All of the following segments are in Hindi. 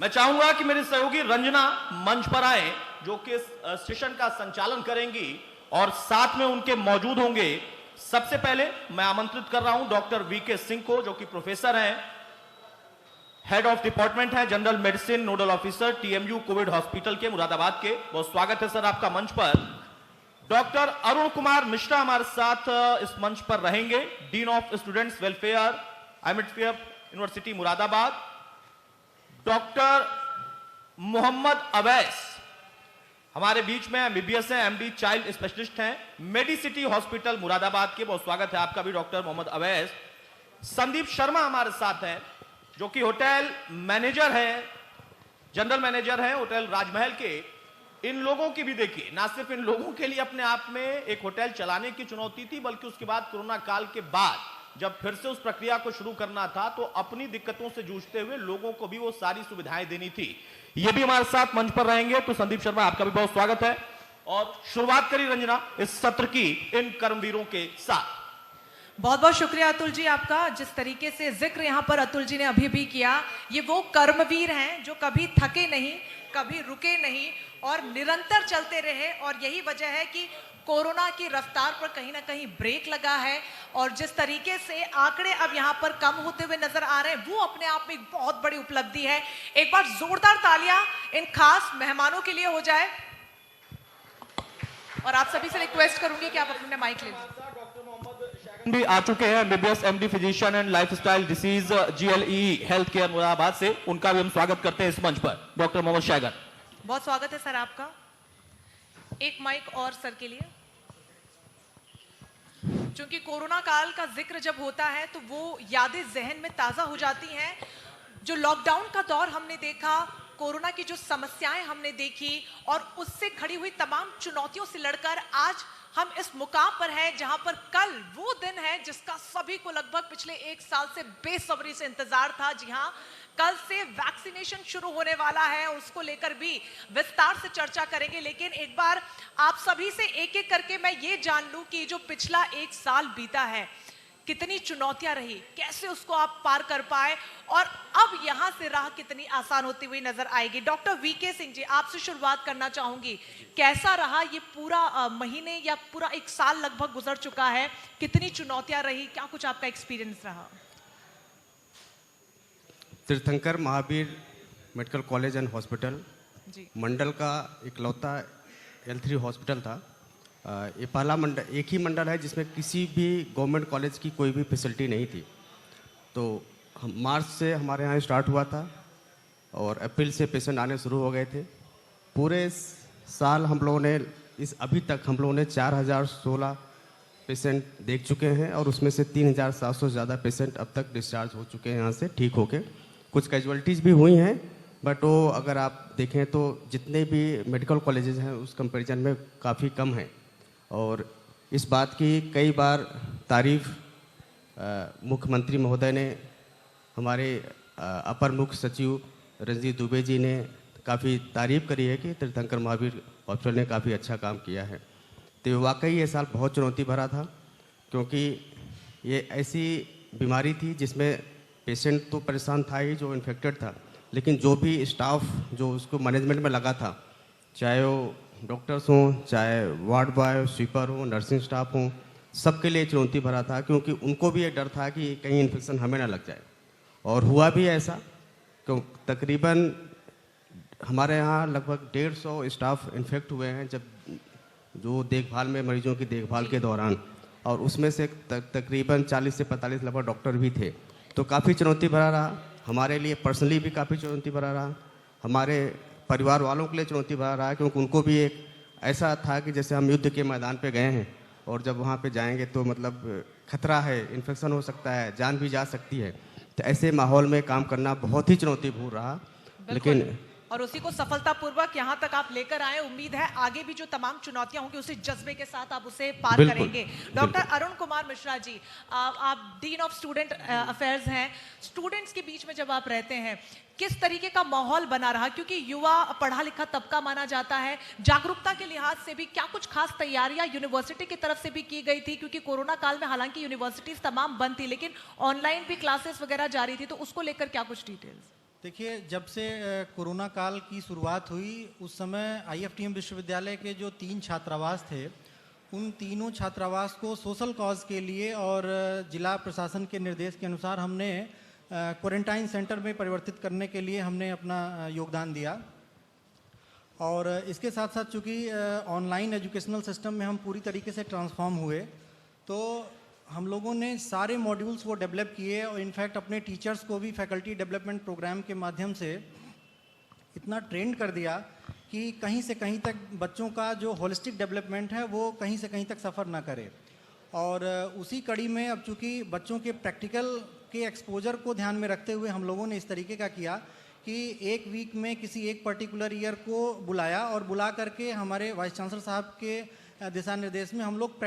मैं चाहूंगा कि मेरी सहयोगी रंजना मंच पर आए, जो कि इस सेशन का संचालन करेंगी और साथ में उनके मौजूद होंगे। सबसे पहले मैं आमंत्रित कर रहा हूं डॉक्टर वीके सिंह को, जो कि प्रोफेसर हैं, हेड ऑफ डिपार्टमेंट है general medicine, nodal officer TMU Covid hospital के मुरादाबाद के। बहुत स्वागत है सर आपका मंच पर। डॉक्टर अरुण कुमार मिश्रा हमारे साथ इस मंच पर रहेंगे, डीन ऑफ स्टूडेंट्स वेलफेयर, एमएडफीएफ यूनिवर्सिटी मुरादाबाद। डॉक्टर मोहम्मद अवैस हमारे बीच में एमबीबीएस हैं, एमडी चाइल्ड स्पेशलिस्ट हैं, मेडिसिटी हॉस्पिटल मुरादाबाद के। बहुत स्वागत है आपका भी डॉक्टर मोहम्मद अवैस। संदीप शर्मा हमारे साथ हैं, जो कि होटल मैनेजर हैं, जनरल मैनेजर हैं होटल राजमहल के। इन लोगों की भी देखिए, ना सिर्फ इन लोगों के लिए अपने आप में एक होटल चलाने की चुनौती थी, बल्कि उसके बाद कोरोना काल के बाद जब फिर से उस प्रक्रिया को शुरू करना था, तो अपनी दिक्कतों से जूझते हुए लोगों को भी वो सारी सुविधाएं देनी थी। ये भी हमारे साथ मंच पर रहेंगे। तो संदीप शर्मा आपका भी बहुत स्वागत है। और शुरुआत करी रंजना इस सत्र की इन कर्मवीरों के साथ। बहुत बहुत शुक्रिया अतुल जी आपका। जिस तरीके से जिक्र यहाँ पर अतुल जी ने अभी भी किया, ये वो कर्मवीर हैं जो कभी थके नहीं, कभी रुके नहीं और निरंतर चलते रहे। और यही वजह है कि कोरोना की रफ्तार पर कहीं ना कहीं ब्रेक लगा है। और जिस तरीके से आंकड़े अब यहाँ पर कम होते हुए नजर आ रहे हैं, वो अपने आप में एक बहुत बड़ी उपलब्धि है। एक बार जोरदार तालियां इन खास मेहमानों के लिए हो जाए। और आप सभी से रिक्वेस्ट करूंगी कि आप अपने माइक ले लीजिए। भी आ चुके हैं, MBBS MD physician and lifestyle disease GLE health care Moradabad से। उनका भी हम स्वागत करते हैं इस मंच पर। डॉक्टर मोहम्मद शैगर, बहुत स्वागत है सर आपका। एक माइक और सर के लिए। क्योंकि कोरोना काल का जिक्र जब होता है तो वो यादें जहन में ताजा हो जाती हैं। जो लॉकडाउन का दौर हमने देखा, कोरोना की जो समस्याएं हमने देखी और उससे खड़ी हुई तमाम चुनौतियों से लड़कर आज हम इस मुकाम पर हैं जहां पर कल वो दिन है जिसका सभी को लगभग पिछले 1 साल से बेसब्री से इंतजार था। जी हां, कल से वैक्सीनेशन शुरू होने वाला है, उसको लेकर भी विस्तार से चर्चा करेंगे। लेकिन एक बार आप सभी से एक एक करके मैं ये जान लूं कि जो पिछला 1 साल बीता है, कितनी चुनौतियां रही, कैसे उसको आप पार कर पाए और अब यहां से राह कितनी आसान होती हुई नजर आएगी। डॉक्टर वीके सिंह जी, आपसे शुरुआत करना चाहूंगी। कैसा रहा ये पूरा महीने या पूरा 1 साल लगभग गुजर चुका है, कितनी चुनौतियां रही, क्या कुछ आपका एक्सपीरियंस रहा? Teerthanker Mahaveer medical college and hospital मंडल का इकलौता L3 हॉस्पिटल था। ये पहला मंडल, एक ही मंडल है जिसमें किसी भी गवर्नमेंट कॉलेज की कोई भी फैसिलिटी नहीं थी। तो मार्च से हमारे यहाँ स्टार्ट हुआ था और अप्रैल से पेशेंट आने शुरू हो गए थे। पूरे साल हम लोगों ने अभी तक हम लोगों ने 4016 पेशेंट देख चुके हैं और उसमें से 3700 से ज़्यादा पेशेंट अब तक डिस्चार्ज हो चुके हैं यहाँ से ठीक होके। कुछ कैजुअलिटीज़ भी हुई हैं, बट वो अगर आप देखें तो जितने भी मेडिकल कॉलेजेस हैं उस कंपैरिजन में काफ़ी कम हैं। और इस बात की कई बार तारीफ मुख्यमंत्री महोदय ने, हमारे अपर मुख्य सचिव रंजीत दुबे जी ने काफ़ी तारीफ करी है कि तीर्थंकर महावीर हॉस्पिटल ने काफ़ी अच्छा काम किया है। तो वाकई ये साल बहुत चुनौती भरा था, क्योंकि ये ऐसी बीमारी थी जिसमें पेशेंट तो परेशान था ही जो इन्फेक्टेड था, लेकिन जो भी स्टाफ जो उसको मैनेजमेंट में लगा था, चाहे वो डॉक्टर्स हों, चाहे वार्ड बॉय, स्वीपर हो, नर्सिंग स्टाफ हों, सबके लिए चुनौती भरा था, क्योंकि उनको भी एक डर था कि कहीं इन्फेक्शन हमें ना लग जाए। और हुआ भी ऐसा, क्यों तकरीबन हमारे यहाँ लगभग 150 स्टाफ इन्फेक्ट हुए हैं जब जो देखभाल में, मरीजों की देखभाल के दौरान, और उसमें से तकरीबन 40 से 45 लगभग डॉक्टर भी थे। तो काफ़ी चुनौती भरा रहा हमारे लिए, पर्सनली भी काफ़ी चुनौती भरा रहा, हमारे परिवार वालों के लिए चुनौती भरा रहा, क्योंकि उनको भी एक ऐसा था कि जैसे हम युद्ध के मैदान पे गए हैं और जब वहाँ पे जाएंगे तो मतलब खतरा है, इन्फेक्शन हो सकता है, जान भी जा सकती है। तो ऐसे माहौल में काम करना बहुत ही चुनौतीपूर्ण रहा, लेकिन और उसी को सफलतापूर्वक यहाँ तक आप लेकर आए। उम्मीद है आगे भी जो तमाम चुनौतियां होंगी उसी जज्बे के साथ आप उसे पार करेंगे। डॉक्टर अरुण कुमार मिश्रा जी, आप डीन ऑफ स्टूडेंट अफेयर्स हैं। स्टूडेंट्स के बीच में जब आप रहते हैं, किस तरीके का माहौल बना रहा? क्योंकि युवा पढ़ा लिखा तबका माना जाता है, जागरूकता के लिहाज से भी क्या कुछ खास तैयारियां यूनिवर्सिटी की तरफ से भी की गई थी? क्योंकि कोरोना काल में हालांकि यूनिवर्सिटीज तमाम बंद थी, लेकिन ऑनलाइन भी क्लासेस वगैरह जारी थी, तो उसको लेकर क्या कुछ डिटेल्स? देखिए, जब से कोरोना काल की शुरुआत हुई उस समय IFTM विश्वविद्यालय के जो 3 छात्रावास थे, उन तीनों छात्रावास को सोशल कॉज के लिए और जिला प्रशासन के निर्देश के अनुसार हमने क्वारंटाइन सेंटर में परिवर्तित करने के लिए हमने अपना योगदान दिया। और इसके साथ साथ चूँकि ऑनलाइन एजुकेशनल सिस्टम में हम पूरी तरीके से ट्रांसफॉर्म हुए, तो हम लोगों ने सारे मॉड्यूल्स वो डेवलप किए और इनफैक्ट अपने टीचर्स को भी फैकल्टी डेवलपमेंट प्रोग्राम के माध्यम से इतना ट्रेंड कर दिया कि कहीं से कहीं तक बच्चों का जो होलिस्टिक डेवलपमेंट है वो कहीं से कहीं तक सफ़र ना करे। और उसी कड़ी में अब चूँकि बच्चों के प्रैक्टिकल के एक्सपोजर को ध्यान में रखते हुए हम लोगों ने इस तरीके का किया कि एक वीक में किसी एक पर्टिकुलर ईयर को बुलाया और बुला करके हमारे वाइस चांसलर साहब के दिशा निर्देश में हम लोग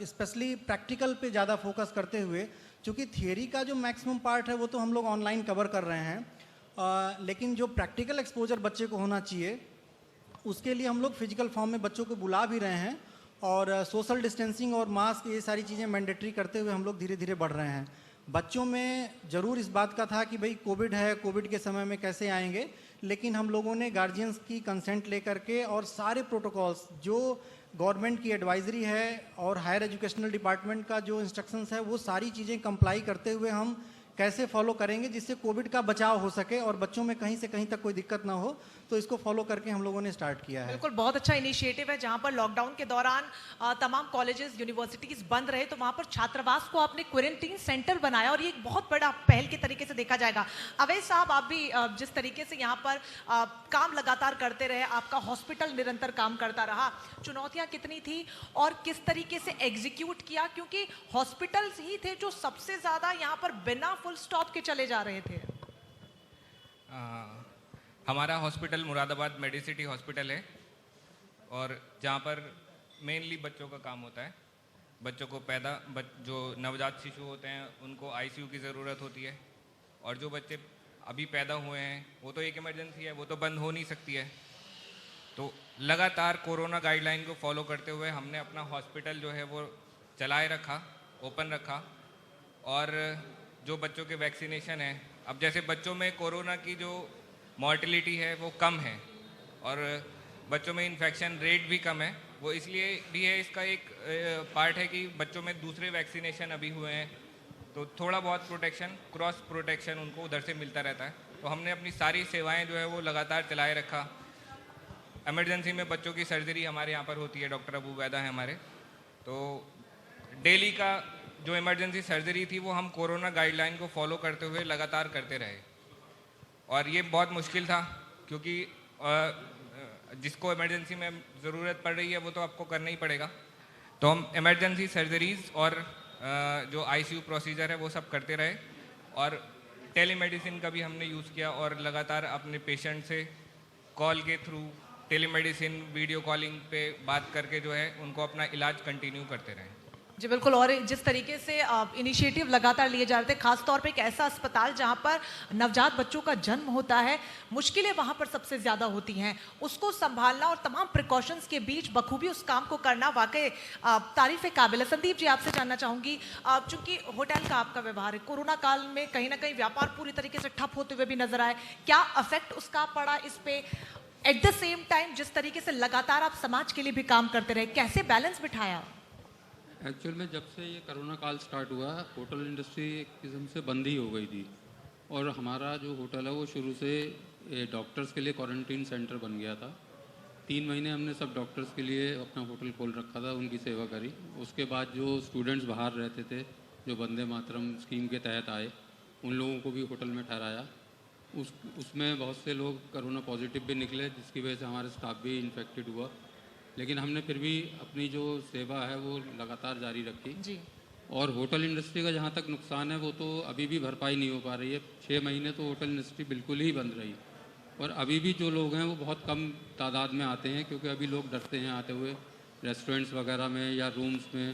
स्पेशली प्रैक्टिकल पे ज़्यादा फोकस करते हुए, चूँकि थियरी का जो मैक्सिमम पार्ट है वो तो हम लोग ऑनलाइन कवर कर रहे हैं, लेकिन जो प्रैक्टिकल एक्सपोजर बच्चे को होना चाहिए उसके लिए हम लोग फिजिकल फॉर्म में बच्चों को बुला भी रहे हैं और सोशल डिस्टेंसिंग और मास्क ये सारी चीज़ें मैंडेटरी करते हुए हम लोग धीरे धीरे बढ़ रहे हैं। बच्चों में ज़रूर इस बात का था कि भाई कोविड है, कोविड के समय में कैसे आएंगे, लेकिन हम लोगों ने गार्जियंस की कंसेंट लेकर के और सारे प्रोटोकॉल्स जो गवर्नमेंट की एडवाइजरी है और हायर एजुकेशनल डिपार्टमेंट का जो इंस्ट्रक्शंस है वो सारी चीज़ें कंप्लाई करते हुए हम कैसे फॉलो करेंगे जिससे कोविड का बचाव हो सके और बच्चों में कहीं से कहीं तक कोई दिक्कत ना हो, तो इसको फॉलो करके हम लोगों ने स्टार्ट किया है। बिल्कुल, बहुत अच्छा इनिशिएटिव है। जहां पर लॉकडाउन के दौरान तमाम कॉलेजेस यूनिवर्सिटीज बंद रहे तो वहां पर छात्रावास को आपने क्वारंटीन सेंटर बनाया और ये एक बहुत बड़ा पहल के तरीके से देखा जाएगा। अवैध साहब, आप भी जिस तरीके से यहाँ पर काम लगातार करते रहे, आपका हॉस्पिटल निरंतर काम करता रहा, चुनौतियाँ कितनी थी और किस तरीके से एग्जीक्यूट किया, क्योंकि हॉस्पिटल्स ही थे जो सबसे ज़्यादा यहाँ पर बिना फुल स्टॉप के चले जा रहे थे? हमारा हॉस्पिटल मुरादाबाद मेडिसिटी हॉस्पिटल है और जहाँ पर मेनली बच्चों का काम होता है। बच्चों को जो नवजात शिशु होते हैं उनको ICU की ज़रूरत होती है और जो बच्चे अभी पैदा हुए हैं वो तो एक इमरजेंसी है, वो तो बंद हो नहीं सकती है। तो लगातार कोरोना गाइडलाइन को फॉलो करते हुए हमने अपना हॉस्पिटल जो है वो चलाए रखा, ओपन रखा। और जो बच्चों के वैक्सीनेशन है, अब जैसे बच्चों में कोरोना की जो मॉर्टिलिटी है वो कम है और बच्चों में इन्फेक्शन रेट भी कम है, वो इसलिए भी है, इसका एक पार्ट है कि बच्चों में दूसरे वैक्सीनेशन अभी हुए हैं तो थोड़ा बहुत प्रोटेक्शन, क्रॉस प्रोटेक्शन उनको उधर से मिलता रहता है। तो हमने अपनी सारी सेवाएं जो है वो लगातार चलाए रखा। इमरजेंसी में बच्चों की सर्जरी हमारे यहाँ पर होती है, डॉक्टर अबू वैदा है हमारे, तो डेली का जो इमरजेंसी सर्जरी थी वो हम कोरोना गाइडलाइन को फॉलो करते हुए लगातार करते रहे। और ये बहुत मुश्किल था क्योंकि जिसको इमरजेंसी में ज़रूरत पड़ रही है वो तो आपको करना ही पड़ेगा। तो हम इमरजेंसी सर्जरीज़ और जो ICU प्रोसीजर है वो सब करते रहे और टेलीमेडिसिन का भी हमने यूज़ किया और लगातार अपने पेशेंट से कॉल के थ्रू, टेलीमेडिसिन, वीडियो कॉलिंग पे बात करके जो है उनको अपना इलाज कंटिन्यू करते रहे। जी बिल्कुल, और जिस तरीके से इनिशिएटिव लगातार लिए जा रहे थे, खासतौर पे एक ऐसा अस्पताल जहां पर नवजात बच्चों का जन्म होता है, मुश्किलें वहां पर सबसे ज़्यादा होती हैं, उसको संभालना और तमाम प्रिकॉशंस के बीच बखूबी उस काम को करना वाकई तारीफ काबिल है। संदीप जी, आपसे जानना चाहूँगी, चूँकि होटल का आपका व्यवहार है, कोरोना काल में कहीं ना कहीं व्यापार पूरी तरीके से ठप होते हुए भी नजर आए, क्या अफेक्ट उसका पड़ा इस पे? एट द सेम टाइम जिस तरीके से लगातार आप समाज के लिए भी काम करते रहे, कैसे बैलेंस बिठाया? एक्चुअल में जब से ये कोरोना काल स्टार्ट हुआ, होटल इंडस्ट्री एक किस्म से बंद ही हो गई थी और हमारा जो होटल है वो शुरू से डॉक्टर्स के लिए क्वारंटीन सेंटर बन गया था। 3 महीने हमने सब डॉक्टर्स के लिए अपना होटल खोल रखा था, उनकी सेवा करी। उसके बाद जो स्टूडेंट्स बाहर रहते थे, जो वंदे मातरम स्कीम के तहत आए, उन लोगों को भी होटल में ठहराया। उसमें बहुत से लोग कोरोना पॉजिटिव भी निकले, जिसकी वजह से हमारे स्टाफ भी इन्फेक्टेड हुआ, लेकिन हमने फिर भी अपनी जो सेवा है वो लगातार जारी रखी जी। और होटल इंडस्ट्री का जहाँ तक नुकसान है वो तो अभी भी भरपाई नहीं हो पा रही है। 6 महीने तो होटल इंडस्ट्री बिल्कुल ही बंद रही और अभी भी जो लोग हैं वो बहुत कम तादाद में आते हैं, क्योंकि अभी लोग डरते हैं आते हुए। रेस्टोरेंट्स वगैरह में या रूम्स में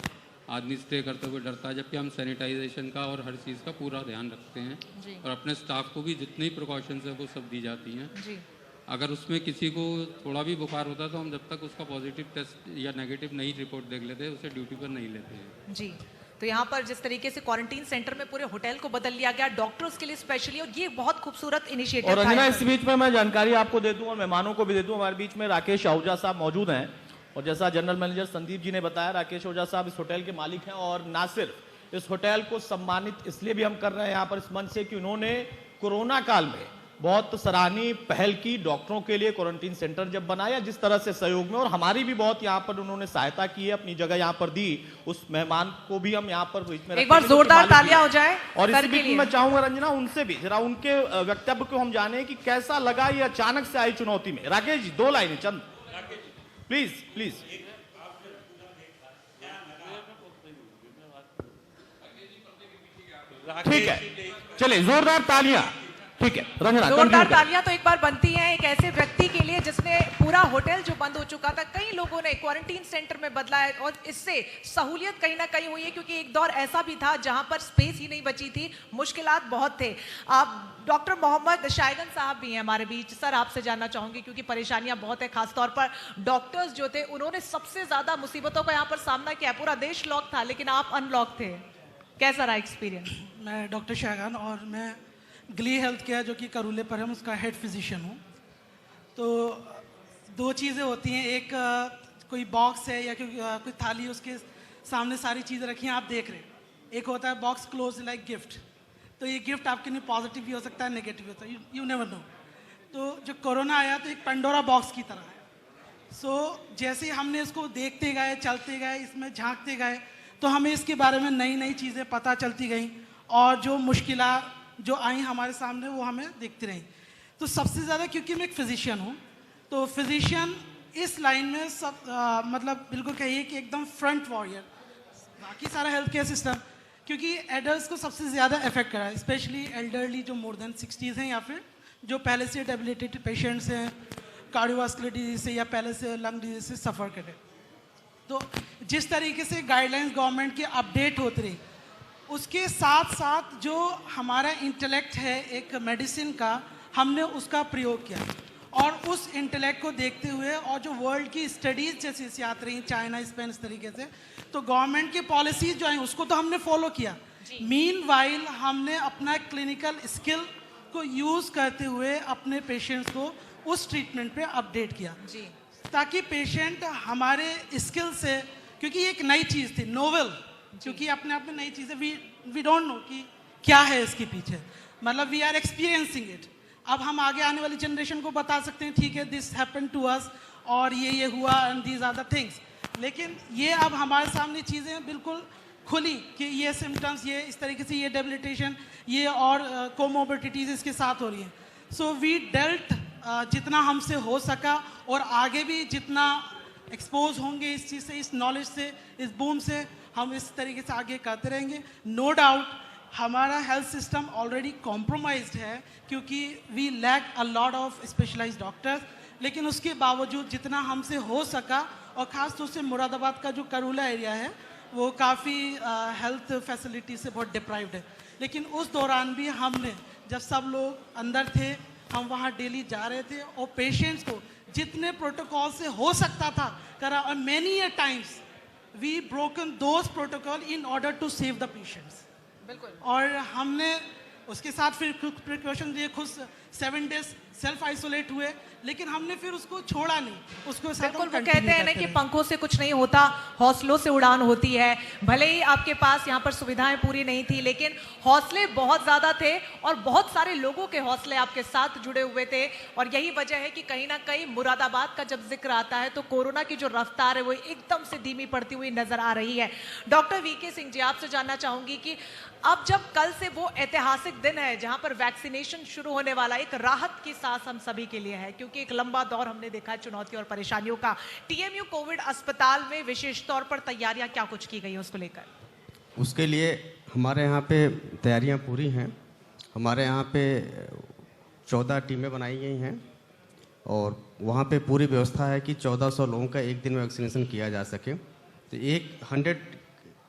आदमी स्टे करते हुए डरता है, जबकि हम सैनिटाइजेशन का और हर चीज़ का पूरा ध्यान रखते हैं जी। और अपने स्टाफ को भी जितनी प्रिकॉशंस है वो सब दी जाती हैं। जी। अगर उसमें किसी को थोड़ा भी बुखार होता है तो हम जब तक उसका पॉजिटिव टेस्ट या नेगेटिव नहीं रिपोर्ट देख लेते उसे ड्यूटी पर नहीं लेते हैं। जी, तो यहाँ पर जिस तरीके से क्वारंटीन सेंटर में पूरे होटल को बदल लिया गया डॉक्टर्स के लिए स्पेशली, और ये बहुत खूबसूरत इनिशिएटिव और था। रंजना, इस बीच में मैं जानकारी आपको दे दूं और मेहमानों को भी दे दूं, हमारे बीच में राकेश आहूजा साहब मौजूद हैं, और जैसा जनरल मैनेजर संदीप जी ने बताया, राकेश आहूजा साहब इस होटल के मालिक हैं, और ना सिर्फ इस होटल को सम्मानित इसलिए भी हम कर रहे हैं यहाँ पर इस मंच से कि उन्होंने कोरोना काल में बहुत सराहनीय पहल की डॉक्टरों के लिए, क्वारंटीन सेंटर जब बनाया जिस तरह से सहयोग में, और हमारी भी बहुत यहाँ पर उन्होंने सहायता की है, अपनी जगह यहाँ पर दी। उस मेहमान को भी हम यहाँ पर बीच में एक बार जोरदार तालियां हो जाए और सर इसी के बीच में लिए। मैं चाहूंगा रंजना उनसे भी जरा उनके वक्तव्य को हम जाने कि कैसा लगा ये अचानक से आई चुनौती में। राकेश जी 2 लाइनें चंद प्लीज प्लीज। ठीक है, चलिए जोरदार तालियां। ठीक है रंजना, जोरदार continue करें। तालियां तो एक बार बनती हैं एक ऐसे व्यक्ति के लिए जिसने पूरा होटल जो बंद हो चुका था कई लोगों ने क्वारंटीन सेंटर में बदला है, और इससे सहूलियत कहीं ना कहीं हुई है, क्योंकि एक दौर ऐसा भी था जहां पर स्पेस ही नहीं बची थी, मुश्किलात बहुत थे। आप डॉक्टर मोहम्मद शायगन साहब भी हैं हमारे बीच। सर आपसे जानना चाहूंगी, क्योंकि परेशानियां बहुत है, खासतौर पर डॉक्टर्स जो थे उन्होंने सबसे ज्यादा मुसीबतों का यहाँ पर सामना किया। पूरा देश लॉक था लेकिन आप अनलॉक थे, कैसा रहा एक्सपीरियंस? मैं डॉक्टर शाहगान और मैं गली हेल्थ केयर जो कि करूले पर है उसका हेड फिजिशियन हूँ। तो 2 चीज़ें होती हैं, एक कोई बॉक्स है या कोई थाली, उसके सामने सारी चीज़ें रखी हैं, आप देख रहे हैं। एक होता है बॉक्स क्लोज लाइक गिफ्ट, तो ये गिफ्ट आपके लिए पॉजिटिव भी हो सकता है, नेगेटिव भी होता है, यू नेवर नो। तो जो कोरोना आया तो एक पेंडोरा बॉक्स की तरह है। सो जैसे हमने इसको देखते गए, चलते गए, इसमें झांकते गए, तो हमें इसके बारे में नई नई चीज़ें पता चलती गई, और जो मुश्किलात जो आई हमारे सामने वो हमें दिखती रही। तो सबसे ज़्यादा, क्योंकि मैं एक फिजिशियन हूँ, तो फिजिशियन इस लाइन में मतलब बिल्कुल कहिए कि एकदम फ्रंट वॉरियर, बाकी सारा हेल्थ केयर सिस्टम, क्योंकि एडल्ट को सबसे ज़्यादा इफेक्ट करा है, स्पेशली एल्डरली जो मोर देन 60s हैं, या फिर जो पहले से डेबिलिटेटेड पेशेंट्स हैं, कार्डियोवास्कुलर डिजीज से या पहले से लंग डिजीज से सफ़र करें। तो जिस तरीके से गाइडलाइंस गवर्नमेंट की अपडेट होती रही, उसके साथ साथ जो हमारा इंटेलेक्ट है एक मेडिसिन का, हमने उसका प्रयोग किया, और उस इंटेलेक्ट को देखते हुए, और जो वर्ल्ड की स्टडीज़ जैसी से आती रही, चाइना, स्पेन, इस तरीके से, तो गवर्नमेंट की पॉलिसीज जो हैं उसको तो हमने फॉलो किया। मीनवाइल हमने अपना क्लिनिकल स्किल को यूज़ करते हुए अपने पेशेंट्स को उस ट्रीटमेंट पे अपडेट किया, ताकि पेशेंट हमारे स्किल से, क्योंकि ये एक नई चीज़ थी, नोवेल, क्योंकि अपने आप में नई चीज़ है, वी डोंट नो कि क्या है इसके पीछे, मतलब वी आर एक्सपीरियंसिंग इट। अब हम आगे आने वाली जनरेशन को बता सकते हैं, ठीक है, दिस हैपन टू अस, और ये हुआ, and these are the things, लेकिन ये अब हमारे सामने चीज़ें बिल्कुल खुली कि ये सिम्टम्स, ये इस तरीके से, ये डेबिलिटेशन, ये और कोमोबिडिटीज़ इसके साथ हो रही हैं। सो वी डेल्ट जितना हमसे हो सका, और आगे भी जितना एक्सपोज होंगे इस चीज़ से, इस नॉलेज से, इस बूम से, हम इस तरीके से आगे करते रहेंगे। नो डाउट हमारा हेल्थ सिस्टम ऑलरेडी कॉम्प्रोमाइज्ड है, क्योंकि we lack a lot of specialised doctors, लेकिन उसके बावजूद जितना हमसे हो सका, और ख़ास तौर से मुरादाबाद का जो करूला एरिया है वो काफ़ी हेल्थ फैसिलिटी से बहुत डिप्राइव्ड है, लेकिन उस दौरान भी हमने, जब सब लोग अंदर थे, हम वहाँ डेली जा रहे थे, और पेशेंट्स को जितने प्रोटोकॉल से हो सकता था करा, और many a times we broken those protocol in order to save the patients. बिल्कुल। और हमने उसके साथ फिर प्रिकॉशन लिए, खुद 7 डेज सेल्फ आइसोलेट हुए, लेकिन हमने फिर उसको छोड़ा नहीं, उसको साथ बिल्कुल। वो कहते हैं ना कि पंखों से कुछ नहीं होता, हौसलों से उड़ान होती है। भले ही आपके पास यहाँ पर सुविधाएं पूरी नहीं थी, लेकिन हौसले बहुत ज़्यादा थे, और बहुत सारे लोगों के हौसले आपके साथ जुड़े हुए थे, और यही वजह है कि कहीं ना कहीं मुरादाबाद का जब जिक्र आता है तो कोरोना की जो रफ्तार है वो एकदम से धीमी पड़ती हुई नजर आ रही है। डॉक्टर वीके सिंह जी, आपसे जानना चाहूंगी कि अब जब कल से वो ऐतिहासिक दिन है जहां पर वैक्सीनेशन शुरू होने वाला, एक राहत की सांस हम सभी के लिए है, क्योंकि एक लंबा दौर हमने देखा है चुनौती और परेशानियों का। टीएमयू कोविड अस्पताल में विशेष तौर पर तैयारियां क्या कुछ की गई हैं उसको लेकर? उसके लिए हमारे यहाँ पे तैयारियाँ पूरी हैं। हमारे यहाँ पे 14 टीमें बनाई गई हैं, और वहाँ पे पूरी व्यवस्था है कि 1400 लोगों का एक दिन में वैक्सीनेशन किया जा सके। तो 100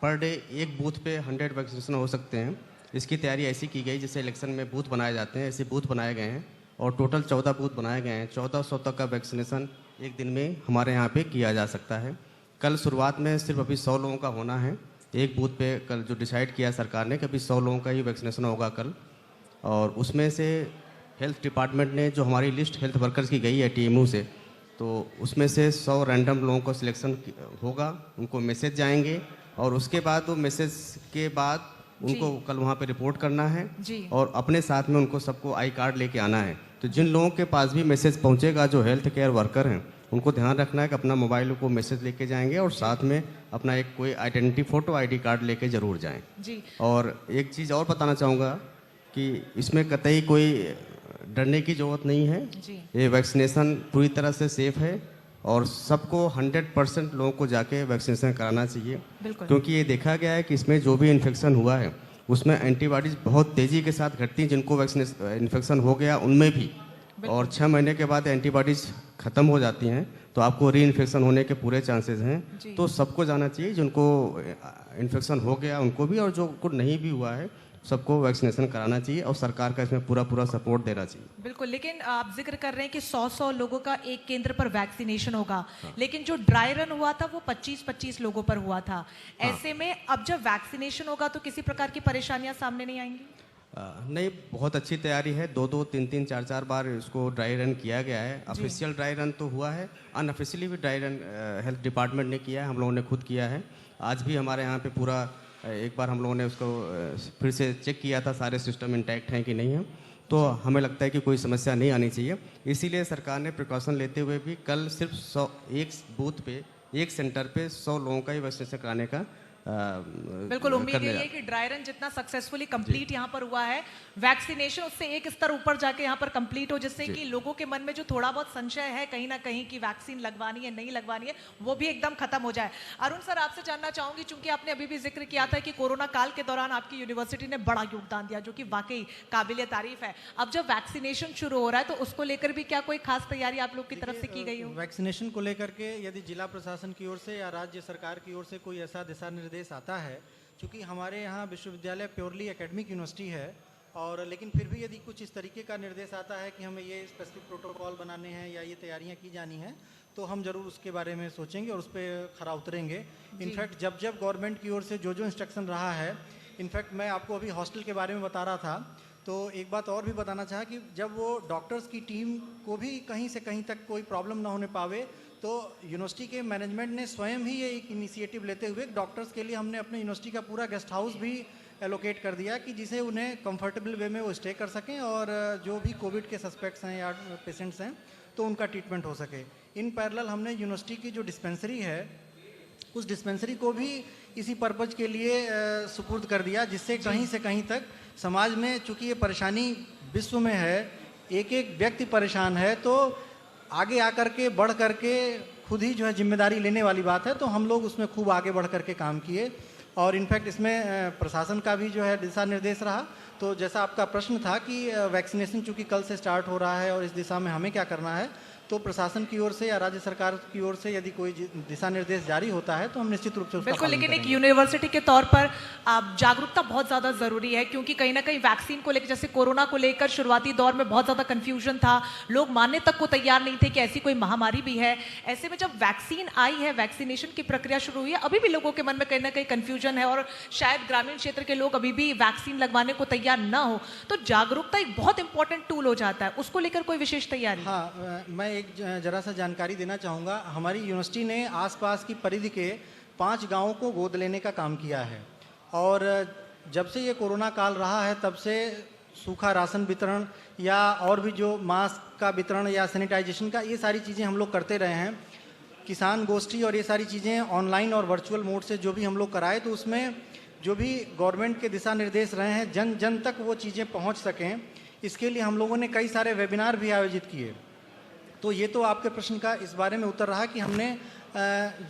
पर डे एक बूथ पे 100 वैक्सीनेशन हो सकते हैं। इसकी तैयारी ऐसी की गई जैसे इलेक्शन में बूथ बनाए जाते हैं, ऐसे बूथ बनाए गए हैं, और टोटल 14 बूथ बनाए गए हैं। 1400 तक का वैक्सीनेशन एक दिन में हमारे यहाँ पे किया जा सकता है। कल शुरुआत में सिर्फ अभी 100 लोगों का होना है, एक बूथ पे कल जो डिसाइड किया सरकार ने कि अभी 100 लोगों का ही वैक्सीनेशन होगा कल, और उसमें से हेल्थ डिपार्टमेंट ने जो हमारी लिस्ट हेल्थ वर्कर्स की गई है टीएमयू से, तो उसमें से 100 रैंडम लोगों को सिलेक्शन होगा, उनको मैसेज जाएंगे और उसके बाद वो मैसेज के बाद उनको कल वहाँ पे रिपोर्ट करना है और अपने साथ में उनको सबको आई कार्ड लेके आना है। तो जिन लोगों के पास भी मैसेज पहुँचेगा, जो हेल्थ केयर वर्कर हैं, उनको ध्यान रखना है कि अपना मोबाइल को मैसेज लेके जाएंगे और साथ में अपना एक कोई आइडेंटिटी फ़ोटो आईडी कार्ड लेके ज़रूर जाएं। जी। और एक चीज़ और बताना चाहूँगा कि इसमें कतई कोई डरने की ज़रूरत नहीं है। ये वैक्सीनेशन पूरी तरह से सेफ़ है और सबको 100% लोगों को जाके वैक्सीनेशन कराना चाहिए, क्योंकि ये देखा गया है कि इसमें जो भी इन्फेक्शन हुआ है उसमें एंटीबॉडीज़ बहुत तेज़ी के साथ घटती हैं। जिनको वैक्सीनेशन इन्फेक्शन हो गया उनमें भी, और 6 महीने के बाद एंटीबॉडीज़ ख़त्म हो जाती हैं, तो आपको री इन्फेक्शन होने के पूरे चांसेस हैं। तो सबको जाना चाहिए, जिनको इन्फेक्शन हो गया उनको भी, और जो को नहीं भी हुआ है सबको वैक्सीनेशन कराना चाहिए और सरकार का इसमें पूरा सपोर्ट देना चाहिए। बिल्कुल, लेकिन आप जिक्र कर रहे हैं कि 100 लोगों का एक केंद्र पर वैक्सीनेशन होगा, लेकिन जो ड्राई रन हुआ था वो 25 लोगों पर हुआ था। ऐसे में अब जब वैक्सीनेशन होगा तो किसी प्रकार की परेशानियां सामने नहीं आएंगी? नहीं, बहुत अच्छी तैयारी है। 2-2, 3-3, 4-4 बार इसको ड्राई रन किया गया है। ऑफिशियल ड्राई रन तो हुआ है, अनऑफिशियली भी ड्राई रन हेल्थ डिपार्टमेंट ने किया है, हम लोगों ने खुद किया है। आज भी हमारे यहाँ पे पूरा एक बार हम लोगों ने उसको फिर से चेक किया था, सारे सिस्टम इंटैक्ट हैं कि नहीं है, तो हमें लगता है कि कोई समस्या नहीं आनी चाहिए। इसीलिए सरकार ने प्रिकॉशन लेते हुए भी कल सिर्फ 100 एक बूथ पे, एक सेंटर पे 100 लोगों का ही वैक्सीनेशन कराने का बिल्कुल उम्मीद यही है कि ड्राई रन जितना सक्सेसफुली कंप्लीट यहाँ पर हुआ है, वैक्सीनेशन उससे एक स्तर ऊपर जाके यहाँ पर कंप्लीट हो, जिससे कि लोगों के मन में जो थोड़ा बहुत संशय है कहीं ना कहीं कि वैक्सीन लगवानी है नहीं लगवानी है, वो भी एकदम खत्म हो जाए। अरुण सर, आपसे जानना चाहूंगी, चूंकि आपने अभी भी जिक्र किया था कि कोरोना काल के दौरान आपकी यूनिवर्सिटी ने बड़ा योगदान दिया, जो कि वाकई काबिल तारीफ है। अब जब वैक्सीनेशन शुरू हो रहा है तो उसको लेकर भी क्या कोई खास तैयारी आप लोग की तरफ से की गई हो? वैक्सीनेशन को लेकर के यदि जिला प्रशासन की ओर से या राज्य सरकार की ओर से कोई ऐसा दिशा निर्देश आता है, क्योंकि हमारे यहाँ विश्वविद्यालय प्योरली एकेडमिक यूनिवर्सिटी है, और लेकिन फिर भी यदि कुछ इस तरीके का निर्देश आता है कि हमें ये स्पेसिफिक प्रोटोकॉल बनाने हैं या ये तैयारियां की जानी हैं, तो हम जरूर उसके बारे में सोचेंगे और उस पर खरा उतरेंगे। इनफैक्ट जब गवर्नमेंट की ओर से जो इंस्ट्रक्शन रहा है, इनफैक्ट मैं आपको अभी हॉस्टल के बारे में बता रहा था, तो एक बात और भी बताना चाहा कि जब वो डॉक्टर्स की टीम को भी कहीं से कहीं तक कोई प्रॉब्लम ना होने पावे, तो यूनिवर्सिटी के मैनेजमेंट ने स्वयं ही ये एक इनिशिएटिव लेते हुए डॉक्टर्स के लिए हमने अपने यूनिवर्सिटी का पूरा गेस्ट हाउस भी एलोकेट कर दिया कि जिसे उन्हें कंफर्टेबल वे में वो स्टे कर सकें और जो भी कोविड के सस्पेक्ट्स हैं या पेशेंट्स हैं तो उनका ट्रीटमेंट हो सके। इन पैरेलल हमने यूनिवर्सिटी की जो डिस्पेंसरी है, उस डिस्पेंसरी को भी इसी पर्पज़ के लिए सुपुर्द कर दिया, जिससे कहीं से कहीं तक समाज में, चूँकि ये परेशानी विश्व में है, एक एक व्यक्ति परेशान है, तो आगे आकर के बढ़ करके खुद ही जो है जिम्मेदारी लेने वाली बात है, तो हम लोग उसमें खूब आगे बढ़ करके काम किए। और इनफैक्ट इसमें प्रशासन का भी जो है दिशा निर्देश रहा। तो जैसा आपका प्रश्न था कि वैक्सीनेशन चूँकि कल से स्टार्ट हो रहा है और इस दिशा में हमें क्या करना है, तो प्रशासन की ओर से या राज्य सरकार की ओर से यदि कोई दिशा निर्देश जारी होता है तो हम निश्चित रूप से उसका बिल्कुल, पालन लेकिन एक करेंगे। यूनिवर्सिटी के तौर पर जागरूकता बहुत ज़्यादा ज़रूरी है, क्योंकि कहीं ना कहीं वैक्सीन को लेकर, जैसे कोरोना को लेकर शुरुआती दौर में बहुत ज़्यादा कंफ्यूजन था, लोग मानने तक को तैयार नहीं थे कि ऐसी कोई महामारी भी है। ऐसे में जब वैक्सीन आई है, वैक्सीनेशन की प्रक्रिया शुरू हुई है, अभी भी लोगों के मन में कहीं ना कहीं कंफ्यूजन है और शायद ग्रामीण क्षेत्र के लोग अभी भी वैक्सीन लगवाने को तैयार ना हो, तो जागरूकता एक बहुत इंपॉर्टेंट टूल हो जाता है। उसको लेकर कोई विशेष तैयारी? हाँ, मैं एक जरा सा जानकारी देना चाहूँगा। हमारी यूनिवर्सिटी ने आसपास की परिधि के 5 गांवों को गोद लेने का काम किया है, और जब से ये कोरोना काल रहा है तब से सूखा राशन वितरण या और भी जो मास्क का वितरण या सैनिटाइजेशन का, ये सारी चीज़ें हम लोग करते रहे हैं। किसान गोष्ठी और ये सारी चीज़ें ऑनलाइन और वर्चुअल मोड से जो भी हम लोग कराए, तो उसमें जो भी गवर्नमेंट के दिशा निर्देश रहे हैं, जन जन तक वो चीज़ें पहुँच सकें, इसके लिए हम लोगों ने कई सारे वेबिनार भी आयोजित किए। तो ये तो आपके प्रश्न का इस बारे में उत्तर रहा कि हमने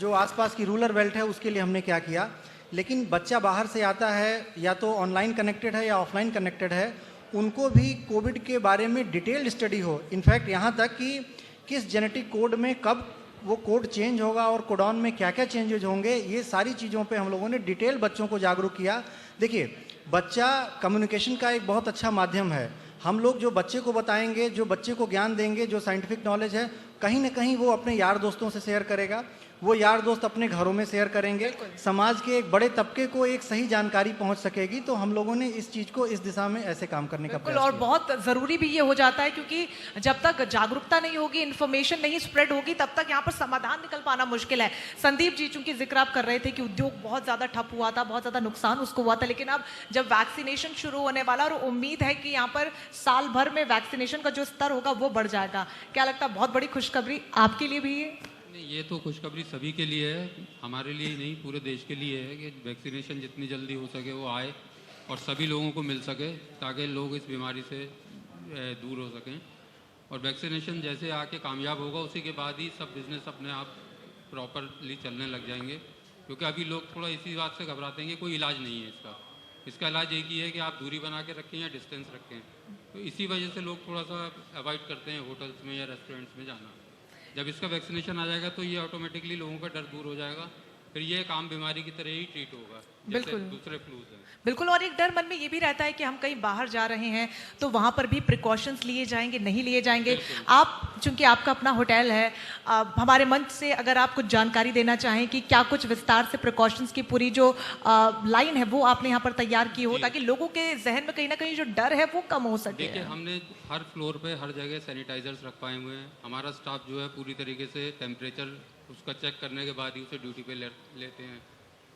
जो आसपास की रूरल बेल्ट है उसके लिए हमने क्या किया। लेकिन बच्चा बाहर से आता है, या तो ऑनलाइन कनेक्टेड है या ऑफलाइन कनेक्टेड है, उनको भी कोविड के बारे में डिटेल्ड स्टडी हो। इनफैक्ट यहाँ तक कि किस जेनेटिक कोड में कब वो कोड चेंज होगा और कोडॉन में क्या क्या चेंजेज होंगे, ये सारी चीज़ों पे हम लोगों ने डिटेल बच्चों को जागरूक किया। देखिए, बच्चा कम्युनिकेशन का एक बहुत अच्छा माध्यम है। हम लोग जो बच्चे को बताएंगे, जो बच्चे को ज्ञान देंगे, जो साइंटिफिक नॉलेज है, कहीं ना कहीं वो अपने यार दोस्तों से शेयर करेगा, वो यार दोस्त अपने घरों में शेयर करेंगे, समाज के एक बड़े तबके को एक सही जानकारी पहुंच सकेगी। तो हम लोगों ने इस चीज़ को इस दिशा में ऐसे काम करने का बिल्कुल, प्रयास और किया। बहुत ज़रूरी भी ये हो जाता है, क्योंकि जब तक जागरूकता नहीं होगी, इन्फॉर्मेशन नहीं स्प्रेड होगी, तब तक यहाँ पर समाधान निकल पाना मुश्किल है। संदीप जी, चूंकि जिक्र आप कर रहे थे कि उद्योग बहुत ज़्यादा ठप हुआ था, बहुत ज़्यादा नुकसान उसको हुआ था, लेकिन अब जब वैक्सीनेशन शुरू होने वाला, और उम्मीद है कि यहाँ पर साल भर में वैक्सीनेशन का जो स्तर होगा वो बढ़ जाएगा, क्या लगता है बहुत बड़ी खुशखबरी आपके लिए भी है? नहीं, ये तो खुशखबरी सभी के लिए है, हमारे लिए ही नहीं पूरे देश के लिए है कि वैक्सीनेशन जितनी जल्दी हो सके वो आए और सभी लोगों को मिल सके, ताकि लोग इस बीमारी से दूर हो सकें। और वैक्सीनेशन जैसे आके कामयाब होगा, उसी के बाद ही सब बिजनेस अपने आप प्रॉपरली चलने लग जाएंगे। क्योंकि अभी लोग थोड़ा इसी बात से घबराते हैं कि कोई इलाज नहीं है इसका इलाज एक ही है कि आप दूरी बना के रखें या डिस्टेंस रखें। तो इसी वजह से लोग थोड़ा सा अवॉइड करते हैं होटल्स में या रेस्टोरेंट्स में जाना। जब इसका वैक्सीनेशन आ जाएगा तो ये ऑटोमेटिकली लोगों का डर दूर हो जाएगा, फिर ये एक आम बीमारी की तरह ही ट्रीट होगा जैसे दूसरे फ्लूज हैं। बिल्कुल, और एक डर मन में ये भी रहता है कि हम कहीं बाहर जा रहे हैं तो वहाँ पर भी प्रिकॉशंस लिए जाएंगे, नहीं लिए जाएंगे। आप, चूंकि आपका अपना होटल है, हमारे मंच से अगर आप कुछ जानकारी देना चाहें कि क्या कुछ विस्तार से प्रिकॉशंस की पूरी जो लाइन है वो आपने यहाँ पर तैयार की हो, ताकि लोगों के जहन में कहीं ना कहीं जो डर है वो कम हो सके। देखिए, हमने हर फ्लोर पे हर जगह सैनिटाइजर्स रखवाए हुए हैं। हमारा स्टाफ जो है पूरी तरीके से टेम्परेचर उसका चेक करने के बाद ही उसे ड्यूटी पे लेते हैं।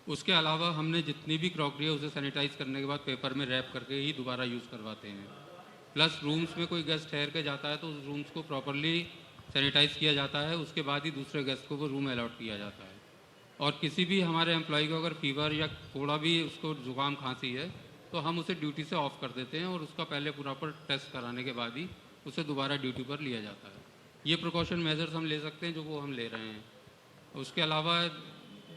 उसके अलावा हमने जितनी भी क्रॉकरी है उसे सैनिटाइज करने के बाद पेपर में रैप करके ही दोबारा यूज़ करवाते हैं। प्लस रूम्स में कोई गेस्ट ठहर के जाता है तो उस रूम्स को प्रॉपरली सैनिटाइज किया जाता है, उसके बाद ही दूसरे गेस्ट को वो रूम अलॉट किया जाता है। और किसी भी हमारे एम्प्लॉय को अगर फीवर या थोड़ा भी उसको जुकाम खांसी है तो हम उसे ड्यूटी से ऑफ कर देते हैं और उसका पहले प्रॉपर टेस्ट कराने के बाद ही उसे दोबारा ड्यूटी पर लिया जाता है। ये प्रिकॉशन मेजर्स हम ले सकते हैं जो वो हम ले रहे हैं। उसके अलावा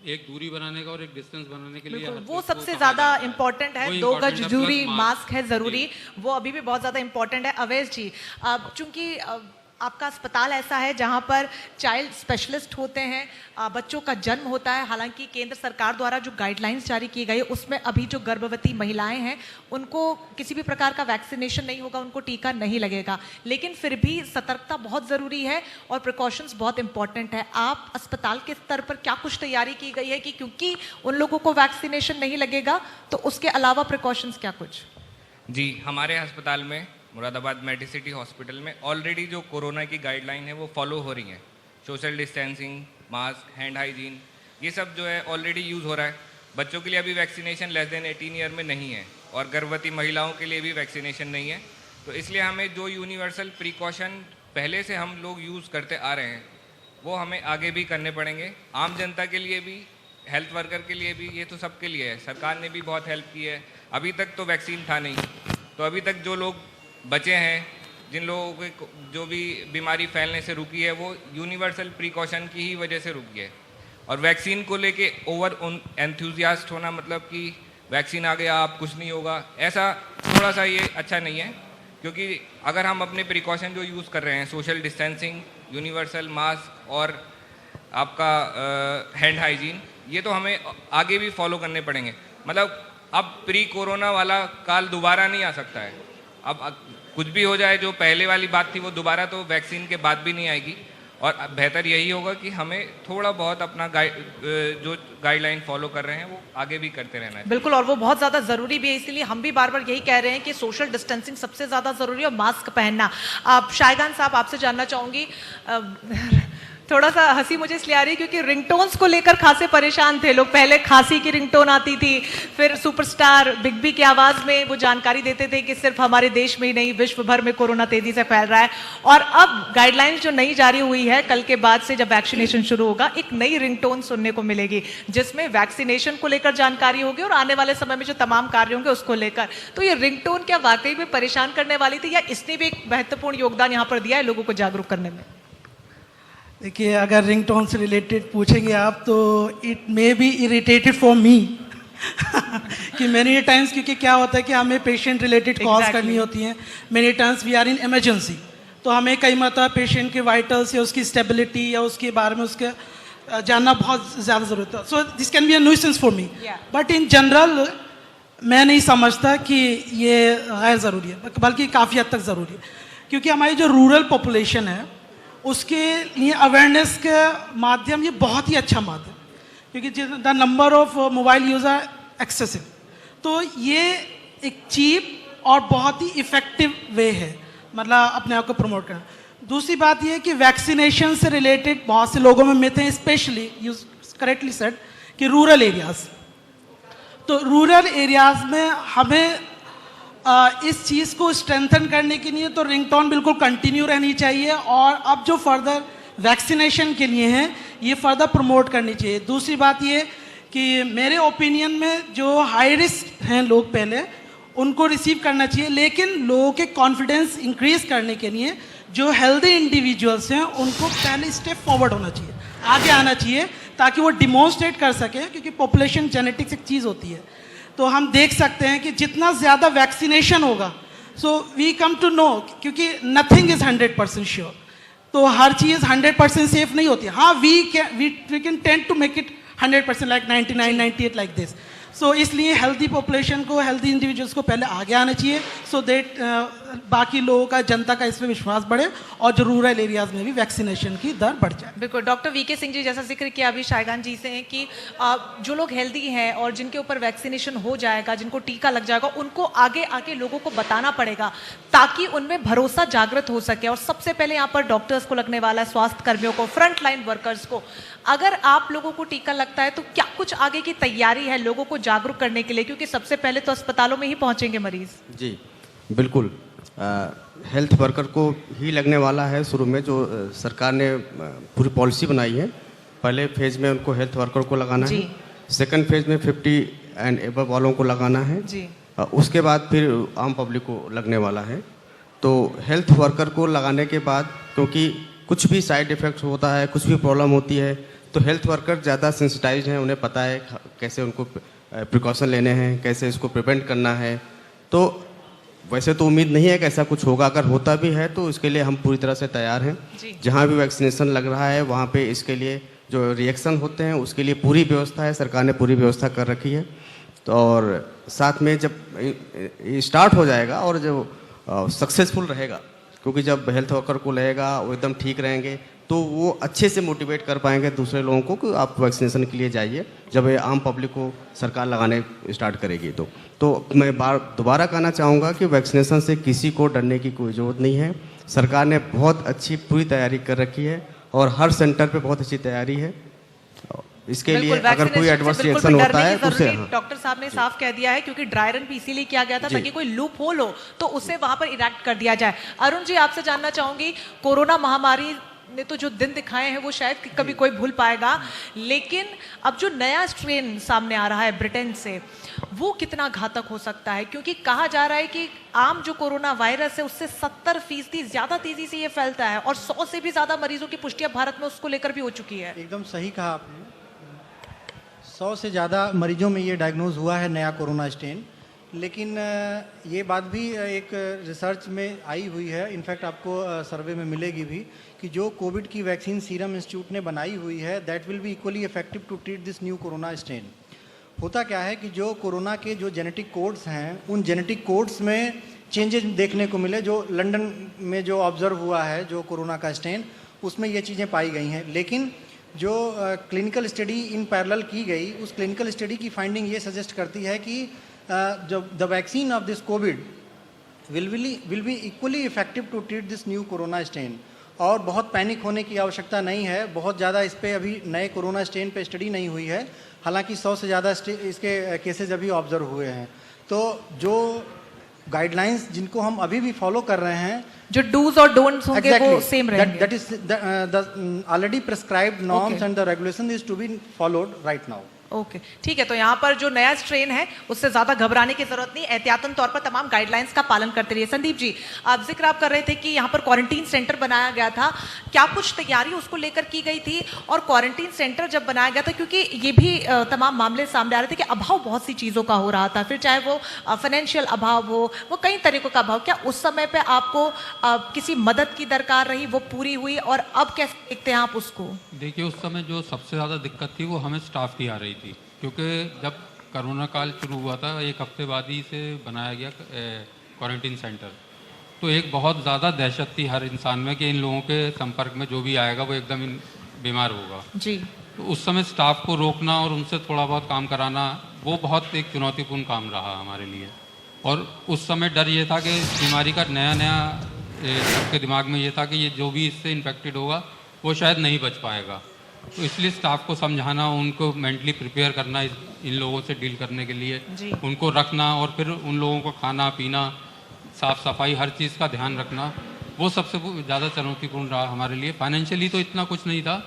एक दूरी बनाने का और एक डिस्टेंस बनाने के लिए वो सबसे ज्यादा इम्पोर्टेंट है। 2 गज दूरी, मास्क है जरूरी, वो अभी भी बहुत ज्यादा इम्पोर्टेंट है। अवैस जी, चूंकि आपका अस्पताल ऐसा है जहां पर चाइल्ड स्पेशलिस्ट होते हैं, बच्चों का जन्म होता है, हालांकि केंद्र सरकार द्वारा जो गाइडलाइंस जारी की गई उसमें अभी जो गर्भवती महिलाएं हैं उनको किसी भी प्रकार का वैक्सीनेशन नहीं होगा, उनको टीका नहीं लगेगा, लेकिन फिर भी सतर्कता बहुत ज़रूरी है और प्रिकॉशंस बहुत इंपॉर्टेंट है। आप अस्पताल के स्तर पर क्या कुछ तैयारी की गई है कि क्योंकि उन लोगों को वैक्सीनेशन नहीं लगेगा तो उसके अलावा प्रिकॉशंस क्या कुछ? जी, हमारे अस्पताल में मुरादाबाद मेडिसिटी हॉस्पिटल में ऑलरेडी जो कोरोना की गाइडलाइन है वो फॉलो हो रही हैं। Social distancing, mask, hand hygiene, ये सब जो है ऑलरेडी यूज़ हो रहा है। बच्चों के लिए अभी वैक्सीनेशन लेस देन 18 ईयर में नहीं है और गर्भवती महिलाओं के लिए भी वैक्सीनेशन नहीं है। तो इसलिए हमें जो यूनिवर्सल प्रिकॉशन पहले से हम लोग यूज़ करते आ रहे हैं वो हमें आगे भी करने पड़ेंगे। आम जनता के लिए भी, हेल्थ वर्कर के लिए भी, ये तो सबके लिए है। सरकार ने भी बहुत हेल्प की है। अभी तक तो वैक्सीन था नहीं, तो अभी तक जो लोग बचे हैं, जिन लोगों को जो भी बीमारी फैलने से रुकी है, वो यूनिवर्सल प्रिकॉशन की ही वजह से रुकी है। और वैक्सीन को लेके ओवर एंथुजियास्ट होना, मतलब कि वैक्सीन आ गया आप कुछ नहीं होगा, ऐसा थोड़ा सा ये अच्छा नहीं है। क्योंकि अगर हम अपने प्रिकॉशन जो यूज़ कर रहे हैं, सोशल डिस्टेंसिंग, यूनिवर्सल मास्क और आपका हैंड हाइजीन, ये तो हमें आगे भी फॉलो करने पड़ेंगे। मतलब अब प्री कोरोना वाला काल दोबारा नहीं आ सकता है। अब कुछ भी हो जाए, जो पहले वाली बात थी वो दोबारा तो वैक्सीन के बाद भी नहीं आएगी। और बेहतर यही होगा कि हमें थोड़ा बहुत अपना जो गाइडलाइन फॉलो कर रहे हैं वो आगे भी करते रहना है। बिल्कुल, और वो बहुत ज़्यादा ज़रूरी भी है, इसलिए हम भी बार बार यही कह रहे हैं कि सोशल डिस्टेंसिंग सबसे ज़्यादा ज़रूरी है और मास्क पहनना। आप शायगान साहब, आपसे जानना चाहूँगी, थोड़ा सा हंसी मुझे इसलिए आ रही है क्योंकि रिंगटोन्स को लेकर खासे परेशान थे लोग। पहले खांसी की रिंगटोन आती थी, फिर सुपरस्टार बिग बी की आवाज़ में वो जानकारी देते थे कि सिर्फ हमारे देश में ही नहीं विश्व भर में कोरोना तेजी से फैल रहा है। और अब गाइडलाइंस जो नई जारी हुई है, कल के बाद से जब वैक्सीनेशन शुरू होगा, एक नई रिंगटोन सुनने को मिलेगी जिसमें वैक्सीनेशन को लेकर जानकारी होगी और आने वाले समय में जो तमाम कार्य होंगे उसको लेकर। तो ये रिंगटोन क्या वाकई में परेशान करने वाली थी या इसने भी एक महत्वपूर्ण योगदान यहाँ पर दिया है लोगों को जागरूक करने में? देखिए, अगर रिंगटोन से रिलेटेड पूछेंगे आप तो it may be irritated for me कि मेनी टाइम्स, क्योंकि क्या होता है कि हमें पेशेंट रिलेटेड कॉल्स करनी होती हैं। Many times we are in emergency, तो हमें कई मरतबा पेशेंट के वाइटल्स या उसकी स्टेबिलिटी या उसके बारे में उसके जानना बहुत ज़्यादा ज़रूरत है। So this can be a nuisance for me, but in general मैं नहीं समझता कि ये गैर ज़रूरी है, बल्कि काफ़ी हद तक ज़रूरी है। क्योंकि हमारी जो रूरल पॉपुलेशन है उसके लिए अवेयरनेस के माध्यम ये बहुत ही अच्छा माध्यम, क्योंकि the number of mobile user excessive, तो ये एक चीप और बहुत ही इफ़ेक्टिव वे है मतलब अपने आप को प्रमोट करना। दूसरी बात ये है कि वैक्सीनेशन से रिलेटेड बहुत से लोगों में मिथ हैं, स्पेशली यू करेक्टली सेड कि रूरल एरियाज़, तो रूरल एरियाज़ में हमें इस चीज़ को स्ट्रेंथन करने के लिए तो रिंगटोन बिल्कुल कंटिन्यू रहनी चाहिए, और अब जो फर्दर वैक्सीनेशन के लिए हैं ये फर्दर प्रमोट करनी चाहिए। दूसरी बात ये कि मेरे ओपिनियन में जो हाई रिस्क हैं लोग पहले उनको रिसीव करना चाहिए, लेकिन लोगों के कॉन्फिडेंस इंक्रीज करने के लिए जो हेल्दी इंडिविजुअल्स हैं उनको पहले स्टेप फॉरवर्ड होना चाहिए, आगे आना चाहिए, ताकि वो डिमॉन्स्ट्रेट कर सकें, क्योंकि पॉपुलेशन जेनेटिक्स एक चीज़ होती है। तो हम देख सकते हैं कि जितना ज़्यादा वैक्सीनेशन होगा, so we come to know, क्योंकि नथिंग इज़ 100% श्योर, तो हर चीज़ 100% सेफ नहीं होती है। हाँ, we can tend to make it 100% like 99, 98 like this. So इसलिए हेल्दी पॉपुलेशन को, हेल्दी इंडिविजुअल्स को पहले आगे आना चाहिए, सो दैट बाकी लोगों का, जनता का इसमें विश्वास बढ़े और जो रूरल एरियाज में भी वैक्सीनेशन की दर बढ़ जाए। बिल्कुल, डॉक्टर वीके सिंह जी, जैसा जिक्र किया अभी शायगान जी से हैं कि जो लोग हेल्दी हैं और जिनके ऊपर वैक्सीनेशन हो जाएगा, जिनको टीका लग जाएगा, उनको आगे आके लोगों को बताना पड़ेगा ताकि उनमें भरोसा जागृत हो सके। और सबसे पहले यहाँ पर डॉक्टर्स को लगने वाला है, स्वास्थ्य कर्मियों को, फ्रंट लाइन वर्कर्स को। अगर आप लोगों को टीका लगता है तो क्या कुछ आगे की तैयारी है लोगों को जागरूक करने के लिए, क्योंकि सबसे पहले तो अस्पतालों में ही पहुंचेंगे मरीज? जी बिल्कुल, हेल्थ वर्कर को ही लगने वाला है। शुरू में जो सरकार ने पूरी पॉलिसी बनाई है, पहले फेज में उनको हेल्थ वर्कर को लगाना है, सेकंड फेज में 50 एंड एबव वालों को लगाना है जी। उसके बाद फिर आम पब्लिक को लगने वाला है। तो हेल्थ वर्कर को लगाने के बाद, क्योंकि कुछ भी साइड इफ़ेक्ट होता है, कुछ भी प्रॉब्लम होती है, तो हेल्थ वर्कर ज़्यादा सेंसिटाइज हैं, उन्हें पता है कैसे उनको प्रिकॉशन लेने हैं, कैसे इसको प्रिवेंट करना है। तो वैसे तो उम्मीद नहीं है कि ऐसा कुछ होगा, अगर होता भी है तो इसके लिए हम पूरी तरह से तैयार हैं। जहाँ भी वैक्सीनेशन लग रहा है वहाँ पे इसके लिए जो रिएक्शन होते हैं उसके लिए पूरी व्यवस्था है, सरकार ने पूरी व्यवस्था कर रखी है। तो और साथ में जब स्टार्ट हो जाएगा और जब सक्सेसफुल रहेगा, क्योंकि जब हेल्थ वर्कर को लगेगा वो एकदम ठीक रहेंगे, तो वो अच्छे से मोटिवेट कर पाएंगे दूसरे लोगों को कि आप वैक्सीनेशन के लिए जाइए, जब ये आम पब्लिक को सरकार लगाने स्टार्ट करेगी। तो मैं दोबारा कहना चाहूँगा कि वैक्सीनेशन से किसी को डरने की कोई ज़रूरत नहीं है। सरकार ने बहुत अच्छी पूरी तैयारी कर रखी है और हर सेंटर पे बहुत अच्छी तैयारी है। इसके लिए अगर कोई एडवर्स रिएक्शन होता है तो उसे, डॉक्टर साहब ने साफ कह दिया है, क्योंकि ड्राई रन भी इसीलिए किया गया था ताकि कोई लूप होल हो तो उसे वहां पर इरेक्ट कर दिया जाए। अरुण जी, आपसे जानना चाहूंगी, कोरोना महामारी ने तो जो दिन दिखाए हैं वो शायद कभी कोई भूल पाएगा, लेकिन अब जो नया स्ट्रेन सामने आ रहा है ब्रिटेन से, वो कितना घातक हो सकता है? क्योंकि कहा जा रहा है कि आम जो कोरोना वायरस है उससे 70% ज्यादा तेजी से ये फैलता है और 100 से भी ज्यादा मरीजों की पुष्टियां भारत में उसको लेकर भी हो चुकी है। एकदम सही कहा आपने, 100 से ज़्यादा मरीजों में ये डायग्नोज हुआ है नया कोरोना स्ट्रेन। लेकिन ये बात भी एक रिसर्च में आई हुई है, इनफैक्ट आपको सर्वे में मिलेगी भी, कि जो कोविड की वैक्सीन सीरम इंस्टीट्यूट ने बनाई हुई है, that will be equally effective to treat this new corona strain. होता क्या है कि जो कोरोना के जो जेनेटिक कोड्स हैं, उन जेनेटिक कोड्स में चेंजेस देखने को मिले। जो लंदन में जो ऑब्जर्व हुआ है जो कोरोना का स्ट्रेन, उसमें ये चीज़ें पाई गई हैं। लेकिन जो क्लिनिकल स्टडी इन पैरेलल की गई, उस क्लिनिकल स्टडी की फाइंडिंग ये सजेस्ट करती है कि जब the vaccine of this COVID will be equally effective to treat this new corona strain. और बहुत पैनिक होने की आवश्यकता नहीं है, बहुत ज़्यादा इस पर अभी नए कोरोना स्ट्रेन पे स्टडी नहीं हुई है, हालांकि 100 से ज़्यादा इसके केसेज अभी ऑब्जर्व हुए हैं। तो जो गाइडलाइंस जिनको हम अभी भी फॉलो कर रहे हैं, जो डूज और डोंट्स होंगे वो सेम रहेंगे। That is the already prescribed norms and the regulation is to be followed right now. Okay, ठीक है। तो यहाँ पर जो नया स्ट्रेन है उससे ज्यादा घबराने की जरूरत नहीं, एहतियातन तौर पर तमाम गाइडलाइंस का पालन करते रहिए। संदीप जी, आप जिक्र आप कर रहे थे कि यहाँ पर क्वारंटीन सेंटर बनाया गया था, क्या कुछ तैयारी उसको लेकर की गई थी? और क्वारंटीन सेंटर जब बनाया गया था, क्योंकि ये भी तमाम मामले सामने आ रहे थे कि अभाव बहुत सी चीज़ों का हो रहा था, फिर चाहे वो फाइनेंशियल अभाव हो, वो कई तरीकों का अभाव, क्या उस समय पर आपको किसी मदद की दरकार रही, वो पूरी हुई? और अब कैसे देखते हैं आप उसको? देखिए, उस समय जो सबसे ज़्यादा दिक्कत थी वो हमें स्टाफ की आ रही थी, क्योंकि जब कोरोना काल शुरू हुआ था 1 हफ्ते बाद ही से बनाया गया क्वारंटीन सेंटर, तो एक बहुत ज़्यादा दहशत थी हर इंसान में कि इन लोगों के संपर्क में जो भी आएगा वो एकदम बीमार होगा। जी। तो उस समय स्टाफ को रोकना और उनसे थोड़ा बहुत काम कराना वो बहुत एक चुनौतीपूर्ण काम रहा हमारे लिए। और उस समय डर ये था कि इस बीमारी का नया सबके दिमाग में ये था कि ये जो भी इससे इन्फेक्टेड होगा वो शायद नहीं बच पाएगा। तो इसलिए स्टाफ को समझाना, उनको मेंटली प्रिपेयर करना इन लोगों से डील करने के लिए, उनको रखना और फिर उन लोगों को खाना पीना, साफ़ सफाई, हर चीज़ का ध्यान रखना, वो सबसे ज़्यादा चुनौतीपूर्ण रहा हमारे लिए। फाइनेंशियली तो इतना कुछ नहीं था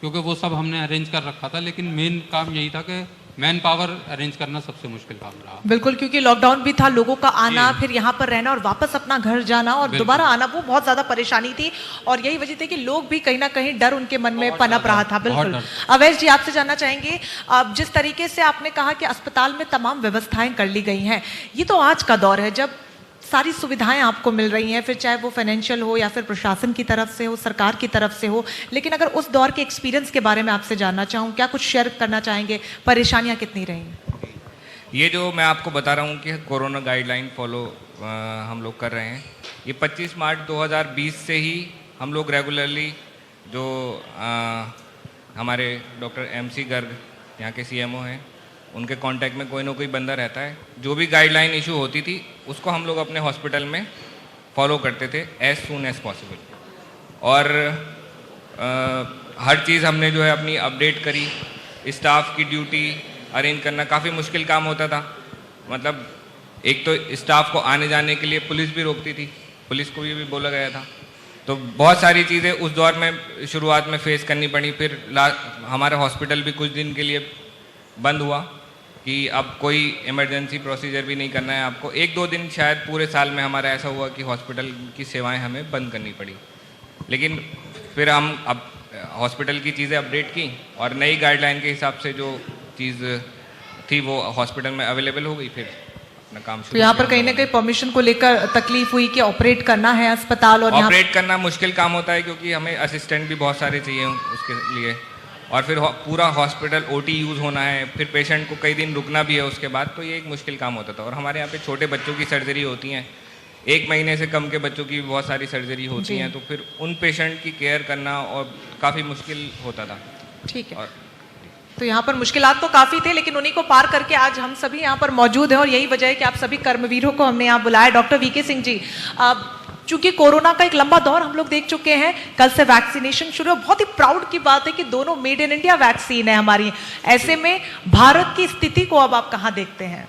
क्योंकि वो सब हमने अरेंज कर रखा था, लेकिन मेन काम यही था कि मैन पावर अरेंज करना सबसे मुश्किल काम रहा। बिल्कुल, क्योंकि लॉकडाउन भी था, लोगों का आना, फिर यहाँ पर रहना और वापस अपना घर जाना और दोबारा आना, वो बहुत ज्यादा परेशानी थी। और यही वजह थी कि लोग भी कहीं ना कहीं डर उनके मन में पनप रहा था। बिल्कुल। अवैश जी, आपसे जानना चाहेंगे, अब जिस तरीके से आपने कहा कि अस्पताल में तमाम व्यवस्थाएं कर ली गई हैं, ये तो आज का दौर है जब सारी सुविधाएं आपको मिल रही हैं, फिर चाहे वो फाइनेंशियल हो या फिर प्रशासन की तरफ से हो, सरकार की तरफ से हो। लेकिन अगर उस दौर के एक्सपीरियंस के बारे में आपसे जानना चाहूँ, क्या कुछ शेयर करना चाहेंगे? परेशानियां कितनी रही? ये जो मैं आपको बता रहा हूँ कि कोरोना गाइडलाइन फॉलो हम लोग कर रहे हैं, ये 25 मार्च 2020 से ही हम लोग रेगुलरली जो हमारे डॉक्टर MC गर्ग यहाँ के CMO हैं, उनके कांटेक्ट में कोई ना कोई बंदा रहता है। जो भी गाइडलाइन इशू होती थी उसको हम लोग अपने हॉस्पिटल में फॉलो करते थे एज सून एज पॉसिबल। और हर चीज़ हमने जो है अपनी अपडेट करी। स्टाफ की ड्यूटी अरेंज करना काफ़ी मुश्किल काम होता था। मतलब एक तो स्टाफ को आने जाने के लिए पुलिस भी रोकती थी, पुलिस को भी बोला गया था। तो बहुत सारी चीज़ें उस दौर में शुरुआत में फेस करनी पड़ी। फिर हमारा हॉस्पिटल भी कुछ दिन के लिए बंद हुआ कि अब कोई इमरजेंसी प्रोसीजर भी नहीं करना है आपको। 1-2 दिन शायद पूरे साल में हमारा ऐसा हुआ कि हॉस्पिटल की सेवाएं हमें बंद करनी पड़ी। लेकिन फिर हम अब हॉस्पिटल की चीज़ें अपडेट की और नई गाइडलाइन के हिसाब से जो चीज़ थी वो हॉस्पिटल में अवेलेबल हो गई। फिर अपना काम शुरू। तो यहाँ पर कहीं ना कहीं परमिशन को लेकर तकलीफ हुई कि ऑपरेट करना है अस्पताल, और ऑपरेट करना मुश्किल काम होता है क्योंकि हमें असिस्टेंट भी बहुत सारे चाहिए उसके लिए। और फिर पूरा हॉस्पिटल OT यूज़ होना है, फिर पेशेंट को कई दिन रुकना भी है उसके बाद, तो ये एक मुश्किल काम होता था। और हमारे यहाँ पे छोटे बच्चों की सर्जरी होती हैं, 1 महीने से कम के बच्चों की बहुत सारी सर्जरी होती हैं, तो फिर उन पेशेंट की केयर करना और काफ़ी मुश्किल होता था। ठीक है। तो यहाँ पर मुश्किलात तो काफ़ी थे, लेकिन उन्हीं को पार करके आज हम सभी यहाँ पर मौजूद हैं और यही वजह है कि आप सभी कर्मवीरों को हमने यहाँ बुलाया। डॉक्टर VK सिंह जी, चूंकि कोरोना का एक लंबा दौर हम लोग देख चुके हैं, कल से वैक्सीनेशन शुरू है। बहुत ही प्राउड की बात है कि दोनों मेड इन इंडिया वैक्सीन है हमारी। ऐसे में भारत की स्थिति को अब आप कहाँ देखते हैं?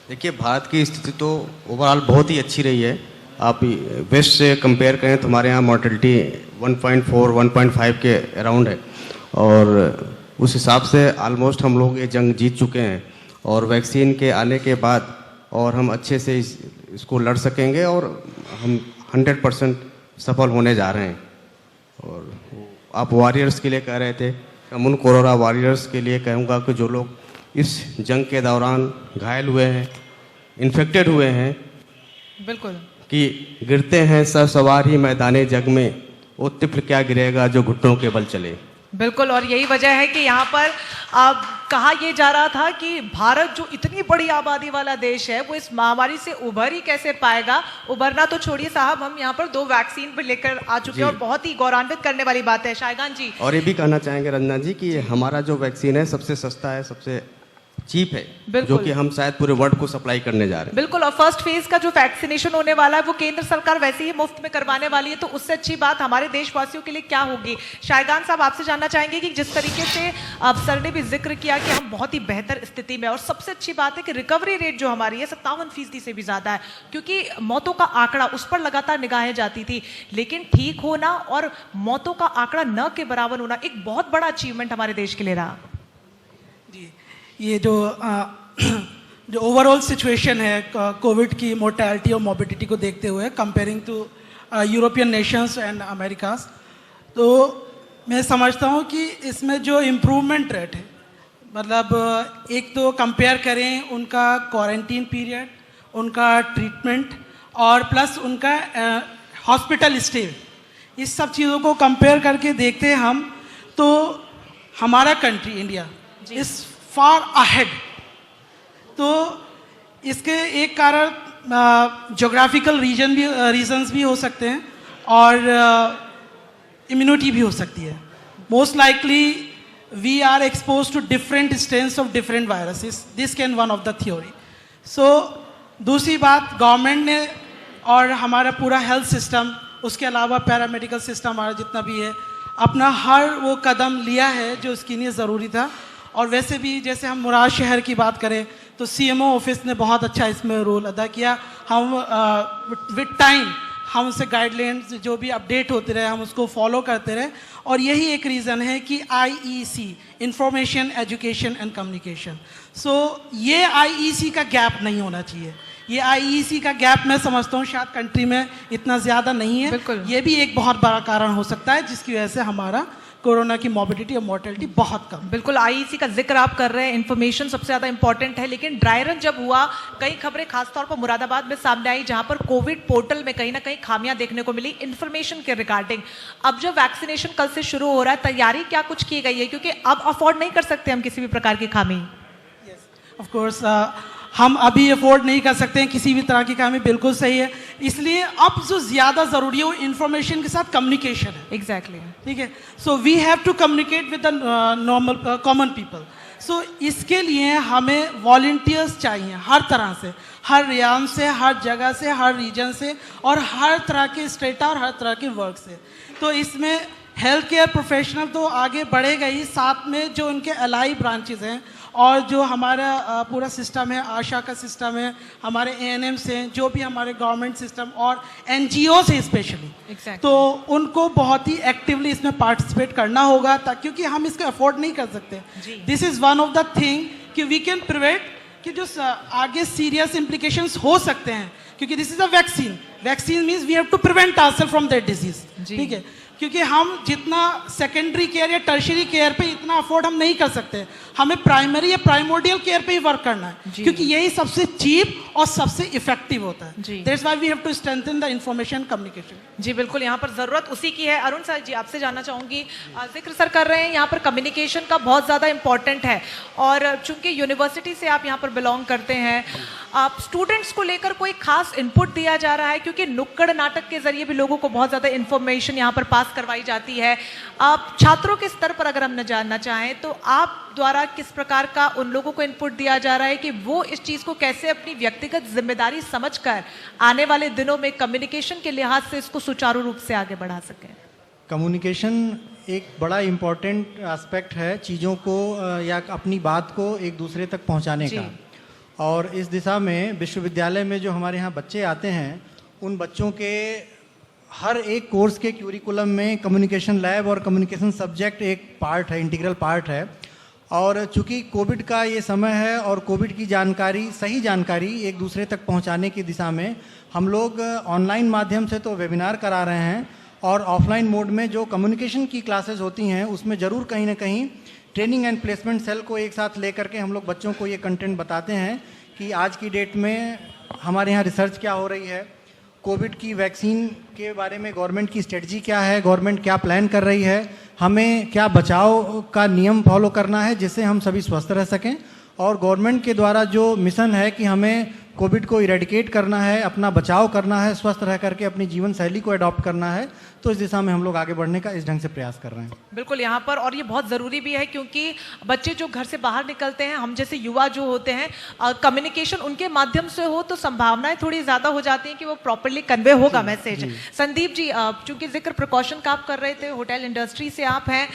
देखिए, भारत की स्थिति तो ओवरऑल बहुत ही अच्छी रही है। आप वेस्ट से कंपेयर करें तो हमारे यहाँ मॉर्टेलिटी 1.4 1.5 के अराउंड है, और उस हिसाब से ऑलमोस्ट हम लोग ये जंग जीत चुके हैं। और वैक्सीन के आने के बाद और हम अच्छे से इसको लड़ सकेंगे और हम 100% सफल होने जा रहे हैं। और आप वॉरियर्स के लिए कह रहे थे, हम उन कोरोना वॉरियर्स के लिए कहूँगा कि जो लोग इस जंग के दौरान घायल हुए हैं, इन्फेक्टेड हुए हैं, बिल्कुल, कि गिरते हैं सब सवार ही मैदाने जग में, वो तिफल क्या गिरेगा जो घुटनों के बल चले। बिल्कुल। और यही वजह है कि यहाँ पर कहा यह जा रहा था कि भारत जो इतनी बड़ी आबादी वाला देश है, वो इस महामारी से उभर ही कैसे पाएगा। उभरना तो छोड़िए साहब, हम यहाँ पर 2 वैक्सीन भी लेकर आ चुके हैं और बहुत ही गौरवान्वित करने वाली बात है। शायगान जी, और ये भी कहना चाहेंगे रंजना जी कि हमारा जो वैक्सीन है सबसे सस्ता है, सबसे चीप है, जो कि हम शायद पूरे वर्ल्ड को सप्लाई करने जा रहे हैं। बिल्कुल। और फर्स्ट फेज का जो वैक्सीनेशन होने वाला है वो केंद्र सरकार वैसे ही मुफ्त में करवाने वाली है, तो उससे अच्छी बात हमारे देशवासियों के लिए क्या होगी। शायगान साहब, आपसे जानना चाहेंगे कि जिस तरीके से आप सर ने भी जिक्र किया कि हम बहुत ही बेहतर स्थिति में, और सबसे अच्छी बात है कि रिकवरी रेट जो हमारी है 57% से भी ज्यादा है, क्योंकि मौतों का आंकड़ा उस पर लगातार निगाहें जाती थी, लेकिन ठीक होना और मौतों का आंकड़ा न के बराबर होना एक बहुत बड़ा अचीवमेंट हमारे देश के लिए रहा। जी, ये जो ओवरऑल सिचुएशन है कोविड की मोर्टेलिटी और मोर्बिडिटी को देखते हुए comparing to European nations and Americas, तो मैं समझता हूँ कि इसमें जो इम्प्रूवमेंट रेट है, मतलब एक तो कंपेयर करें उनका क्वारंटीन पीरियड, उनका ट्रीटमेंट और प्लस उनका हॉस्पिटल स्टे, इस सब चीज़ों को कंपेयर करके देखते हैं हम, तो हमारा country India is far ahead. तो इसके एक कारण जोग्राफिकल रीजन्स भी हो सकते हैं और इम्यूनिटी भी हो सकती है. Most likely we are expose to different strains of different viruses. This can one of the theory. So दूसरी बात, गवर्नमेंट ने और हमारा पूरा हेल्थ सिस्टम, उसके अलावा पैरामेडिकल सिस्टम हमारा जितना भी है, अपना हर वो कदम लिया है जो उसके लिए ज़रूरी था. और वैसे भी जैसे हम मुराद शहर की बात करें तो सीएमओ ऑफिस ने बहुत अच्छा इसमें रोल अदा किया. हम विद टाइम हम उससे गाइडलाइंस जो भी अपडेट होते रहे हम उसको फॉलो करते रहे. और यही एक रीज़न है कि IEC, information education and communication, so ये IEC का गैप नहीं होना चाहिए. ये IEC का गैप मैं समझता हूँ शायद कंट्री में इतना ज़्यादा नहीं है. बिल्कुल. ये भी एक बहुत बड़ा कारण हो सकता है जिसकी वजह से हमारा कोरोना की मॉर्बिडिटी और मोर्टेलिटी बहुत कम. बिल्कुल, IEC का जिक्र आप कर रहे हैं, इन्फॉर्मेशन सबसे ज़्यादा इंपॉर्टेंट है. लेकिन ड्राई रन जब हुआ, कई खबरें खासतौर पर मुरादाबाद में सामने आई जहां पर कोविड पोर्टल में कहीं ना कहीं खामियां देखने को मिली इन्फॉर्मेशन के रिगार्डिंग. अब जब वैक्सीनेशन कल से शुरू हो रहा है, तैयारी क्या कुछ की गई है? क्योंकि अब अफोर्ड नहीं कर सकते हम किसी भी प्रकार की खामी. ऑफ कोर्स हम अभी अफोर्ड नहीं कर सकते हैं किसी भी तरह की खामी. बिल्कुल सही है. इसलिए अब जो ज़्यादा ज़रूरी है वो इन्फॉर्मेशन के साथ कम्युनिकेशन है. एग्जैक्टली. ठीक है. So we have to communicate with the normal common people. So इसके लिए हमें वॉलंटियर्स चाहिए हर तरह से, हर रियान से, हर जगह से, हर रीजन से और हर तरह के स्टेटा और हर तरह के वर्क से. तो इसमें हेल्थ केयर प्रोफेशनल तो आगे बढ़ेगा ही, साथ में जो उनके अलाई ब्रांचेस हैं और जो हमारा पूरा सिस्टम है, आशा का सिस्टम है, हमारे ANMs हैं, जो भी हमारे गवर्नमेंट सिस्टम और NGOs हैं स्पेशली. Exactly. तो उनको बहुत ही एक्टिवली इसमें पार्टिसिपेट करना होगा क्योंकि हम इसको अफोर्ड नहीं कर सकते. This is one of the thing कि वी कैन प्रिवेंट कि जो आगे सीरियस इम्प्लीकेशंस हो सकते हैं, क्योंकि this is a vaccine. Vaccine means we have to prevent ourselves from that disease. ठीक है. क्योंकि हम जितना सेकेंडरी केयर या टर्शियरी केयर पे इतना अफोर्ड हम नहीं कर सकते. हमें प्राइमरी या प्राइमोर्डियल केयर पे ही वर्क करना है, क्योंकि यही सबसे चीप और सबसे इफेक्टिव होता है. That's why we have to strengthen the information communication. जी बिल्कुल, यहाँ पर ज़रूरत उसी की है. अरुण सर जी, आपसे जानना चाहूँगी, जिक्र सर कर रहे हैं यहाँ पर कम्युनिकेशन का बहुत ज़्यादा इंपॉर्टेंट है. और चूंकि यूनिवर्सिटी से आप यहाँ पर बिलोंग करते हैं, आप स्टूडेंट्स को लेकर कोई खास इनपुट दिया जा रहा है? क्योंकि नुक्कड़ नाटक के जरिए भी लोगों को बहुत ज़्यादा इन्फॉर्मेशन यहाँ पर पास करवाई जाती है. आप छात्रों के स्तर पर अगर हम न जानना चाहें तो आप द्वारा किस प्रकार का उन लोगों को इनपुट दिया जा रहा है कि वो इस चीज़ को कैसे अपनी व्यक्तिगत जिम्मेदारी समझकर आने वाले दिनों में कम्युनिकेशन के लिहाज से इसको सुचारू रूप से आगे बढ़ा सकें? कम्युनिकेशन एक बड़ा इम्पॉर्टेंट एस्पेक्ट है चीज़ों को या अपनी बात को एक दूसरे तक पहुंचाने का. और इस दिशा में विश्वविद्यालय में जो हमारे यहाँ बच्चे आते हैं, उन बच्चों के हर एक कोर्स के क्यूरिकुलम में कम्युनिकेशन लैब और कम्युनिकेशन सब्जेक्ट एक पार्ट है, इंटीग्रल पार्ट है. और चूंकि कोविड का ये समय है और कोविड की जानकारी, सही जानकारी एक दूसरे तक पहुंचाने की दिशा में हम लोग ऑनलाइन माध्यम से तो वेबिनार करा रहे हैं, और ऑफलाइन मोड में जो कम्युनिकेशन की क्लासेस होती हैं उसमें ज़रूर कहीं ना कहीं ट्रेनिंग एंड प्लेसमेंट सेल को एक साथ लेकर के हम लोग बच्चों को ये कंटेंट बताते हैं कि आज की डेट में हमारे यहाँ रिसर्च क्या हो रही है, कोविड की वैक्सीन के बारे में गवर्नमेंट की स्ट्रेटजी क्या है, गवर्नमेंट क्या प्लान कर रही है, हमें क्या बचाव का नियम फॉलो करना है जिससे हम सभी स्वस्थ रह सकें, और गवर्नमेंट के द्वारा जो मिशन है कि हमें कोविड को इरेडिकेट करना है, अपना बचाव करना है, स्वस्थ रह करके अपनी जीवन शैली को अडॉप्ट करना है, तो इस दिशा में हम लोग आगे बढ़ने का इस ढंग से प्रयास कर रहे हैं. बिल्कुल यहाँ पर, और ये बहुत ज़रूरी भी है क्योंकि बच्चे जो घर से बाहर निकलते हैं, हम जैसे युवा जो होते हैं, कम्युनिकेशन उनके माध्यम से हो तो संभावनाएं थोड़ी ज़्यादा हो जाती हैं कि वो प्रॉपर्ली कन्वे होगा मैसेज. संदीप जी, चूंकि जिक्र प्रिकॉशन का आप कर रहे थे, होटल इंडस्ट्री से आप हैं,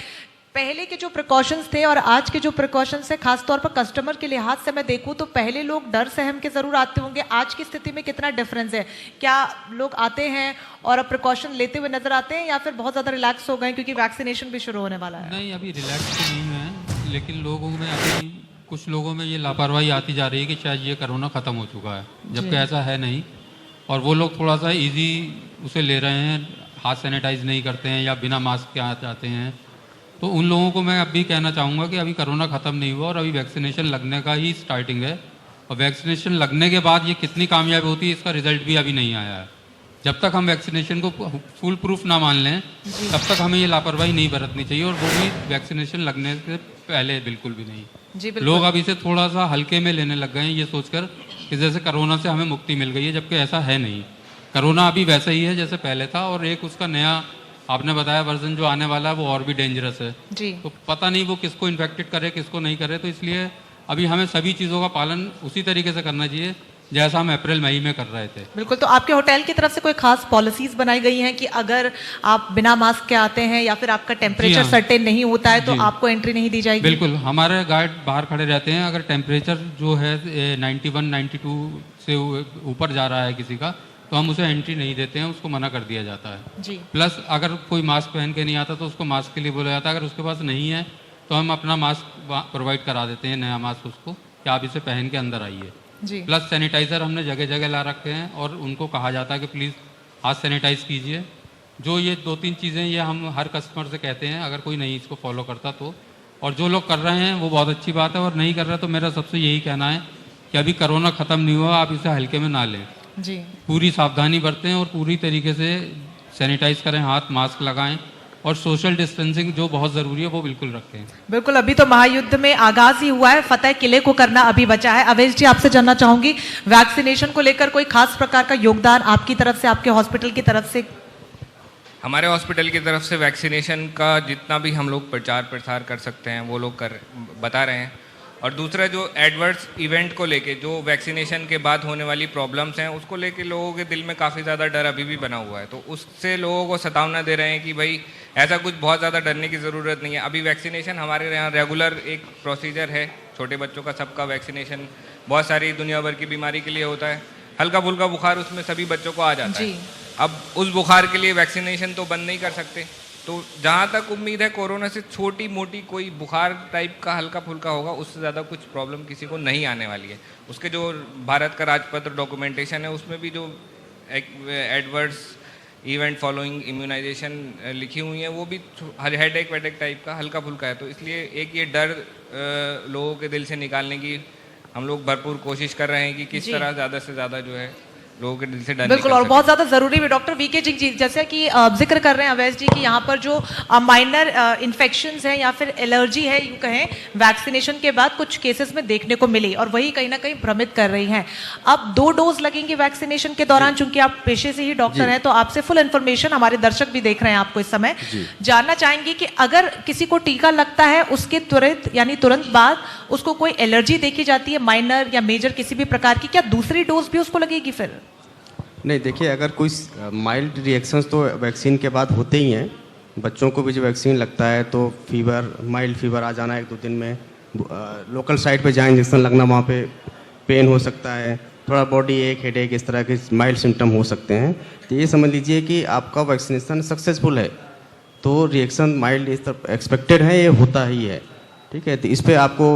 पहले के जो प्रिकॉशंस थे और आज के जो प्रिकॉशंस है, खासतौर पर कस्टमर के लिहाज से मैं देखूं तो पहले लोग डर सहम के ज़रूर आते होंगे, आज की स्थिति में कितना डिफरेंस है? क्या लोग आते हैं और अब प्रिकॉशन लेते हुए नजर आते हैं या फिर बहुत ज़्यादा रिलैक्स हो गए क्योंकि वैक्सीनेशन भी शुरू होने वाला है? नहीं, अभी रिलैक्स तो नहीं है, लेकिन लोगों में अभी कुछ लोगों में ये लापरवाही आती जा रही है कि शायद ये कोरोना ख़त्म हो चुका है, जबकि ऐसा है नहीं. और वो लोग थोड़ा सा ईजी उसे ले रहे हैं, हाथ सैनिटाइज नहीं करते हैं या बिना मास्क के आ जाते हैं. तो उन लोगों को मैं अभी कहना चाहूँगा कि अभी कोरोना ख़त्म नहीं हुआ और अभी वैक्सीनेशन लगने का ही स्टार्टिंग है. और वैक्सीनेशन लगने के बाद ये कितनी कामयाब होती है इसका रिजल्ट भी अभी नहीं आया है. जब तक हम वैक्सीनेशन को फुल प्रूफ ना मान लें तब तक हमें ये लापरवाही नहीं बरतनी चाहिए, और वो भी वैक्सीनेशन लगने से पहले बिल्कुल भी नहीं. लोग अब इसे थोड़ा सा हल्के में लेने लग गए हैं, ये सोचकर कि जैसे कोरोना से हमें मुक्ति मिल गई है, जबकि ऐसा है नहीं। कोरोना अभी वैसा ही है जैसे पहले था, और एक उसका नया आपने बताया वर्जन जो आने वाला है वो और भी डेंजरस है। जी। तो पता नहीं वो किसको इन्फेक्टेड करे किसको नहीं करे, तो इसलिए अभी हमें सभी चीज़ों का पालन उसी तरीके से करना चाहिए जैसा हम अप्रैल मई में कर रहे थे। बिल्कुल। तो आपके होटल की तरफ से कोई खास पॉलिसीज बनाई गई हैं कि अगर आप बिना मास्क के आते हैं या फिर आपका टेम्परेचर हाँ। सर्टेन नहीं होता है तो जी। आपको एंट्री नहीं दी जाएगी? बिल्कुल, हमारे गार्ड बाहर खड़े रहते हैं। अगर टेम्परेचर जो है 91 92 से ऊपर जा रहा है किसी का, तो हम उसे एंट्री नहीं देते हैं, उसको मना कर दिया जाता है। जी। प्लस अगर कोई मास्क पहन के नहीं आता तो उसको मास्क के लिए बोला जाता है। अगर उसके पास नहीं है तो हम अपना मास्क प्रोवाइड करा देते हैं, नया मास्क उसको, कि आप इसे पहन के अंदर आइए। जी। प्लस सैनिटाइज़र हमने जगह जगह ला रखे हैं और उनको कहा जाता है कि प्लीज़ हाथ सैनिटाइज कीजिए। जो ये 2-3 चीज़ें ये हम हर कस्टमर से कहते हैं, अगर कोई नहीं इसको फॉलो करता तो। और जो लोग कर रहे हैं वो बहुत अच्छी बात है, और नहीं कर रहे तो मेरा सबसे यही कहना है कि अभी कोरोना ख़त्म नहीं हुआ, आप इसे हल्के में ना लें। जी। पूरी सावधानी बरतें और पूरी तरीके से सैनिटाइज करें, हाथ मास्क लगाएं, और सोशल डिस्टेंसिंग जो बहुत ज़रूरी है वो बिल्कुल रखें। बिल्कुल। अभी तो महायुद्ध में आगाज ही हुआ है, फतेह किले को करना अभी बचा है। अवेश जी, आपसे जानना चाहूंगी, वैक्सीनेशन को लेकर कोई खास प्रकार का योगदान आपकी तरफ से, आपके हॉस्पिटल की तरफ से? हमारे हॉस्पिटल की तरफ से वैक्सीनेशन का जितना भी हम लोग प्रचार प्रसार कर सकते हैं वो लोग बता रहे हैं। और दूसरा जो एडवर्स इवेंट को लेके, जो वैक्सीनेशन के बाद होने वाली प्रॉब्लम्स हैं उसको लेके लोगों के दिल में काफ़ी ज़्यादा डर अभी भी बना हुआ है, तो उससे लोगों को सतावना दे रहे हैं कि भाई ऐसा कुछ बहुत ज़्यादा डरने की ज़रूरत नहीं है। अभी वैक्सीनेशन हमारे यहाँ रेगुलर एक प्रोसीजर है, छोटे बच्चों का सबका वैक्सीनेशन बहुत सारी दुनिया भर की बीमारी के लिए होता है। हल्का फुल्का बुखार उसमें सभी बच्चों को आ जाता है। अब उस बुखार के लिए वैक्सीनेशन तो बंद नहीं कर सकते, तो जहाँ तक उम्मीद है कोरोना से छोटी मोटी कोई बुखार टाइप का हल्का फुल्का होगा, उससे ज़्यादा कुछ प्रॉब्लम किसी को नहीं आने वाली है। उसके जो भारत का राजपत्र डॉक्यूमेंटेशन है उसमें भी जो एडवर्स इवेंट फॉलोइंग इम्यूनाइजेशन लिखी हुई है वो भी हेडेक वेडेक टाइप का हल्का फुल्का है। तो इसलिए एक ये डर लोगों के दिल से निकालने की हम लोग भरपूर कोशिश कर रहे हैं कि किस तरह ज़्यादा से ज़्यादा जो है लोगों के दिल से डर बिल्कुल। और बहुत ज्यादा जरूरी भी डॉक्टर वीके जी, जैसे कि जिक्र कर रहे हैं अवैस जी कि यहाँ पर जो माइनर इन्फेक्शंस हैं या फिर एलर्जी है यूँ कहें, वैक्सीनेशन के बाद कुछ केसेस में देखने को मिली और वही कहीं ना कहीं भ्रमित कर रही हैं। अब 2 डोज लगेंगे वैक्सीनेशन के दौरान, चूंकि आप पेशे से ही डॉक्टर हैं, तो आपसे फुल इन्फॉर्मेशन, हमारे दर्शक भी देख रहे हैं आपको इस समय, जानना चाहेंगे कि अगर किसी को टीका लगता है उसके तुरंत बाद उसको कोई एलर्जी देखी जाती है माइनर या मेजर किसी भी प्रकार की, क्या दूसरी डोज भी उसको लगेगी फिर? नहीं, देखिए, अगर कोई माइल्ड रिएक्शंस तो वैक्सीन के बाद होते ही हैं। बच्चों को भी जब वैक्सीन लगता है तो फीवर, माइल्ड फीवर आ जाना 1-2 दिन में, लोकल साइट पे जहाँ इंजेक्शन लगना वहाँ पे पेन हो सकता है, थोड़ा बॉडी एक, हेडेक, इस तरह के माइल्ड सिम्टम हो सकते हैं। तो ये समझ लीजिए कि आपका वैक्सीनेशन सक्सेसफुल है तो रिएक्शन माइल्ड इस तरह एक्सपेक्टेड है, ये होता ही है। ठीक है, तो इस पर आपको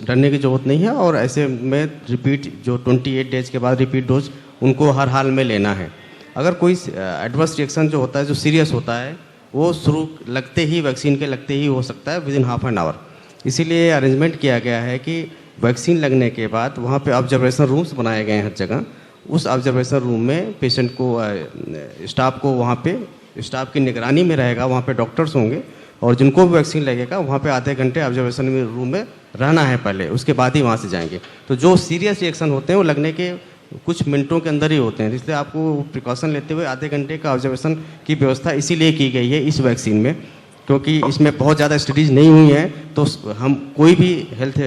डरने की ज़रूरत नहीं है। और ऐसे में रिपीट जो 28 डेज के बाद रिपीट डोज उनको हर हाल में लेना है। अगर कोई एडवर्स रिएक्शन जो होता है, जो सीरियस होता है, वो शुरू लगते ही, वैक्सीन के लगते ही हो सकता है, विदिन हाफ एन आवर। इसीलिए अरेंजमेंट किया गया है कि वैक्सीन लगने के बाद वहाँ पे ऑब्जर्वेशन रूम्स बनाए गए हैं हर जगह। उस ऑब्जर्वेशन रूम में पेशेंट को, स्टाफ को वहाँ पे, स्टाफ की निगरानी में रहेगा, वहाँ पे डॉक्टर्स होंगे, और जिनको भी वैक्सीन लगेगा वहाँ पे आधे घंटे ऑब्जर्वेशन रूम में रहना है पहले, उसके बाद ही वहाँ से जाएंगे। तो जो सीरियस रिएक्शन होते हैं वो लगने के कुछ मिनटों के अंदर ही होते हैं, इसलिए आपको प्रिकॉशन लेते हुए आधे घंटे का ऑब्जर्वेशन की व्यवस्था इसीलिए की गई है इस वैक्सीन में, क्योंकि इसमें बहुत ज़्यादा स्टडीज़ नहीं हुई हैं। तो हम कोई भी हेल्थ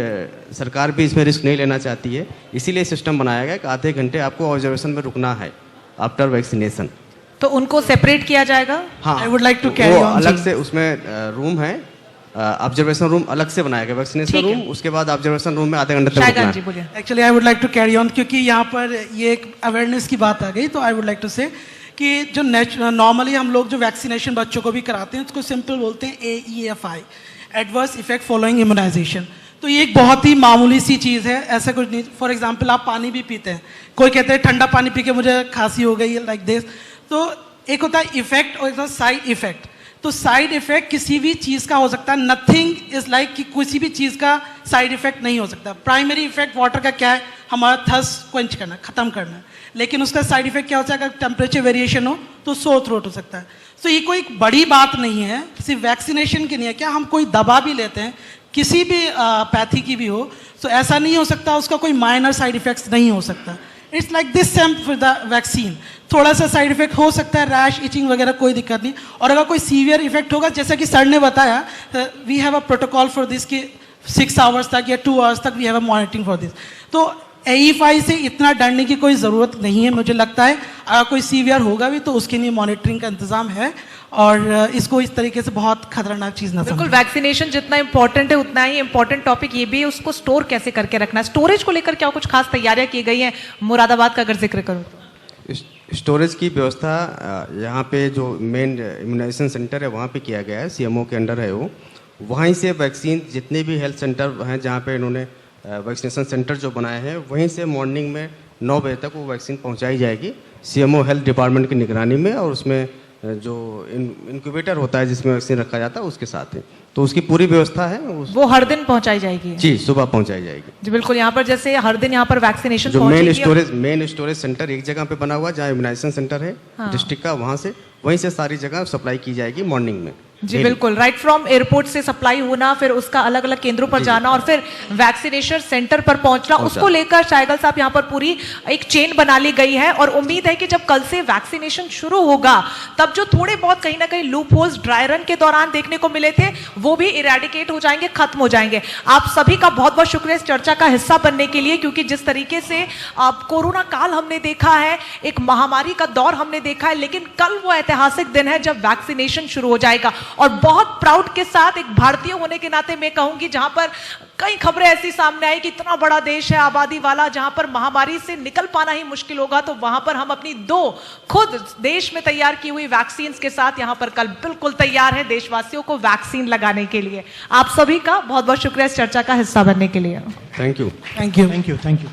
सरकार भी इसमें रिस्क नहीं लेना चाहती है, इसीलिए सिस्टम बनाया गया कि आधे घंटे आपको ऑब्जर्वेशन में रुकना है आफ्टर वैक्सीनेशन। तो उनको सेपरेट किया जाएगा? हाँ, I would like to carry on, अलग जी। से उसमें रूम है, ऑब्जर्वेशन रूम अलग से बनाया गया, वैक्सीनेशन रूम, उसके बाद ऑब्जर्वेशन रूम में आधे घंटे तक रुकना है। बोलिए। Actually I would like to carry on, क्योंकि यहाँ पर ये एक अवेयरनेस की बात आ गई, तो आई वुड लाइक टू से कि जो नॉर्मली हम लोग जो वैक्सीनेशन बच्चों को भी कराते हैं उसको सिंपल बोलते हैं AEFI, adverse effect following immunization. तो ये एक बहुत ही मामूली सी चीज़ है, ऐसा कुछ नहीं। फॉर एग्जाम्पल आप पानी भी पीते हैं, कोई कहते हैं ठंडा पानी पी के मुझे खांसी हो गई लाइक दिस, तो एक होता है इफेक्ट और एक होता है साइड इफेक्ट। तो साइड इफेक्ट किसी भी चीज़ का हो सकता है, नथिंग इज लाइक कि किसी भी चीज़ का साइड इफेक्ट नहीं हो सकता। प्राइमरी इफेक्ट वाटर का क्या है, हमारा थर्स्ट क्वेंच करना, खत्म करना है, लेकिन उसका साइड इफेक्ट क्या होता है, अगर टेम्परेचर वेरिएशन हो तो सोर थ्रोट हो सकता है। तो ये कोई बड़ी बात नहीं है, सिर्फ वैक्सीनेशन की नहीं है। क्या हम कोई दवा भी लेते हैं, किसी भी पैथी की भी हो, तो ऐसा नहीं हो सकता उसका कोई माइनर साइड इफेक्ट्स नहीं हो सकता। It's like this same with the vaccine, थोड़ा सा साइड इफेक्ट हो सकता है, रैश, इचिंग वगैरह, कोई दिक्कत नहीं। और अगर कोई सीवियर इफेक्ट होगा, जैसा कि सर ने बताया, we have a protocol for this कि 6 आवर्स तक या 2 आवर्स तक we have a monitoring for this. तो AE5 से इतना डरने की कोई ज़रूरत नहीं है मुझे लगता है। अगर कोई सीवियर होगा भी तो उसके लिए मॉनिटरिंग का इंतज़ाम है, और इसको इस तरीके से बहुत खतरनाक चीज़ ना बिल्कुल, समझें। वैक्सीनेशन जितना इंपॉर्टेंट है उतना ही इंपॉर्टेंट टॉपिक ये भी है, उसको स्टोर कैसे करके रखना है। स्टोरेज को लेकर क्या कुछ खास तैयारियां की गई हैं मुरादाबाद का अगर जिक्र करूँ तो? स्टोरेज की व्यवस्था यहाँ पे जो मेन इम्यूनाइजेशन सेंटर है वहाँ पे किया गया है, CMO के अंडर है वो। वहीं से वैक्सीन जितने भी हेल्थ सेंटर हैं जहाँ पे इन्होंने वैक्सीनेशन सेंटर जो बनाए हैं, वहीं से मॉर्निंग में 9 बजे तक वो वैक्सीन पहुँचाई जाएगी CMO हेल्थ डिपार्टमेंट की निगरानी में, और उसमें जो इनक्यूबेटर होता है जिसमें वैक्सीन रखा जाता है उसके साथ है। तो उसकी पूरी व्यवस्था है, वो हर दिन पहुंचाई जाएगी? जी, सुबह पहुंचाई जाएगी जी बिल्कुल। यहाँ पर जैसे हर दिन यहाँ पर वैक्सीनेशन जो मेन स्टोरेज सेंटर एक जगह पे बना हुआ जहाँ इम्यूनाइजेशन सेंटर है डिस्ट्रिक्ट का, वहाँ से वहीं से सारी जगह सप्लाई की जाएगी मॉर्निंग में। जी बिल्कुल, राइट फ्रॉम एयरपोर्ट से सप्लाई होना, फिर उसका अलग अलग केंद्रों पर जाना, और फिर वैक्सीनेशन सेंटर पर पहुंचना, उसको लेकर शायगल साहब यहाँ पर पूरी एक चेन बना ली गई है। और उम्मीद है कि जब कल से वैक्सीनेशन शुरू होगा तब जो थोड़े बहुत कहीं ना कहीं लूप होल्स ड्राई रन के दौरान देखने को मिले थे वो भी इरेडिकेट हो जाएंगे, खत्म हो जाएंगे। आप सभी का बहुत बहुत शुक्रिया इस चर्चा का हिस्सा बनने के लिए, क्योंकि जिस तरीके से कोरोना काल हमने देखा है, एक महामारी का दौर हमने देखा है, लेकिन कल वो ऐतिहासिक दिन है जब वैक्सीनेशन शुरू हो जाएगा। और बहुत प्राउड के साथ एक भारतीय होने के नाते मैं कहूंगी, जहां पर कई खबरें ऐसी सामने आई कि इतना बड़ा देश है आबादी वाला, जहां पर महामारी से निकल पाना ही मुश्किल होगा, तो वहां पर हम अपनी 2 खुद देश में तैयार की हुई वैक्सीन के साथ यहां पर कल बिल्कुल तैयार है देशवासियों को वैक्सीन लगाने के लिए। आप सभी का बहुत बहुत शुक्रिया इस चर्चा का हिस्सा बनने के लिए। Thank you. Thank you. Thank you.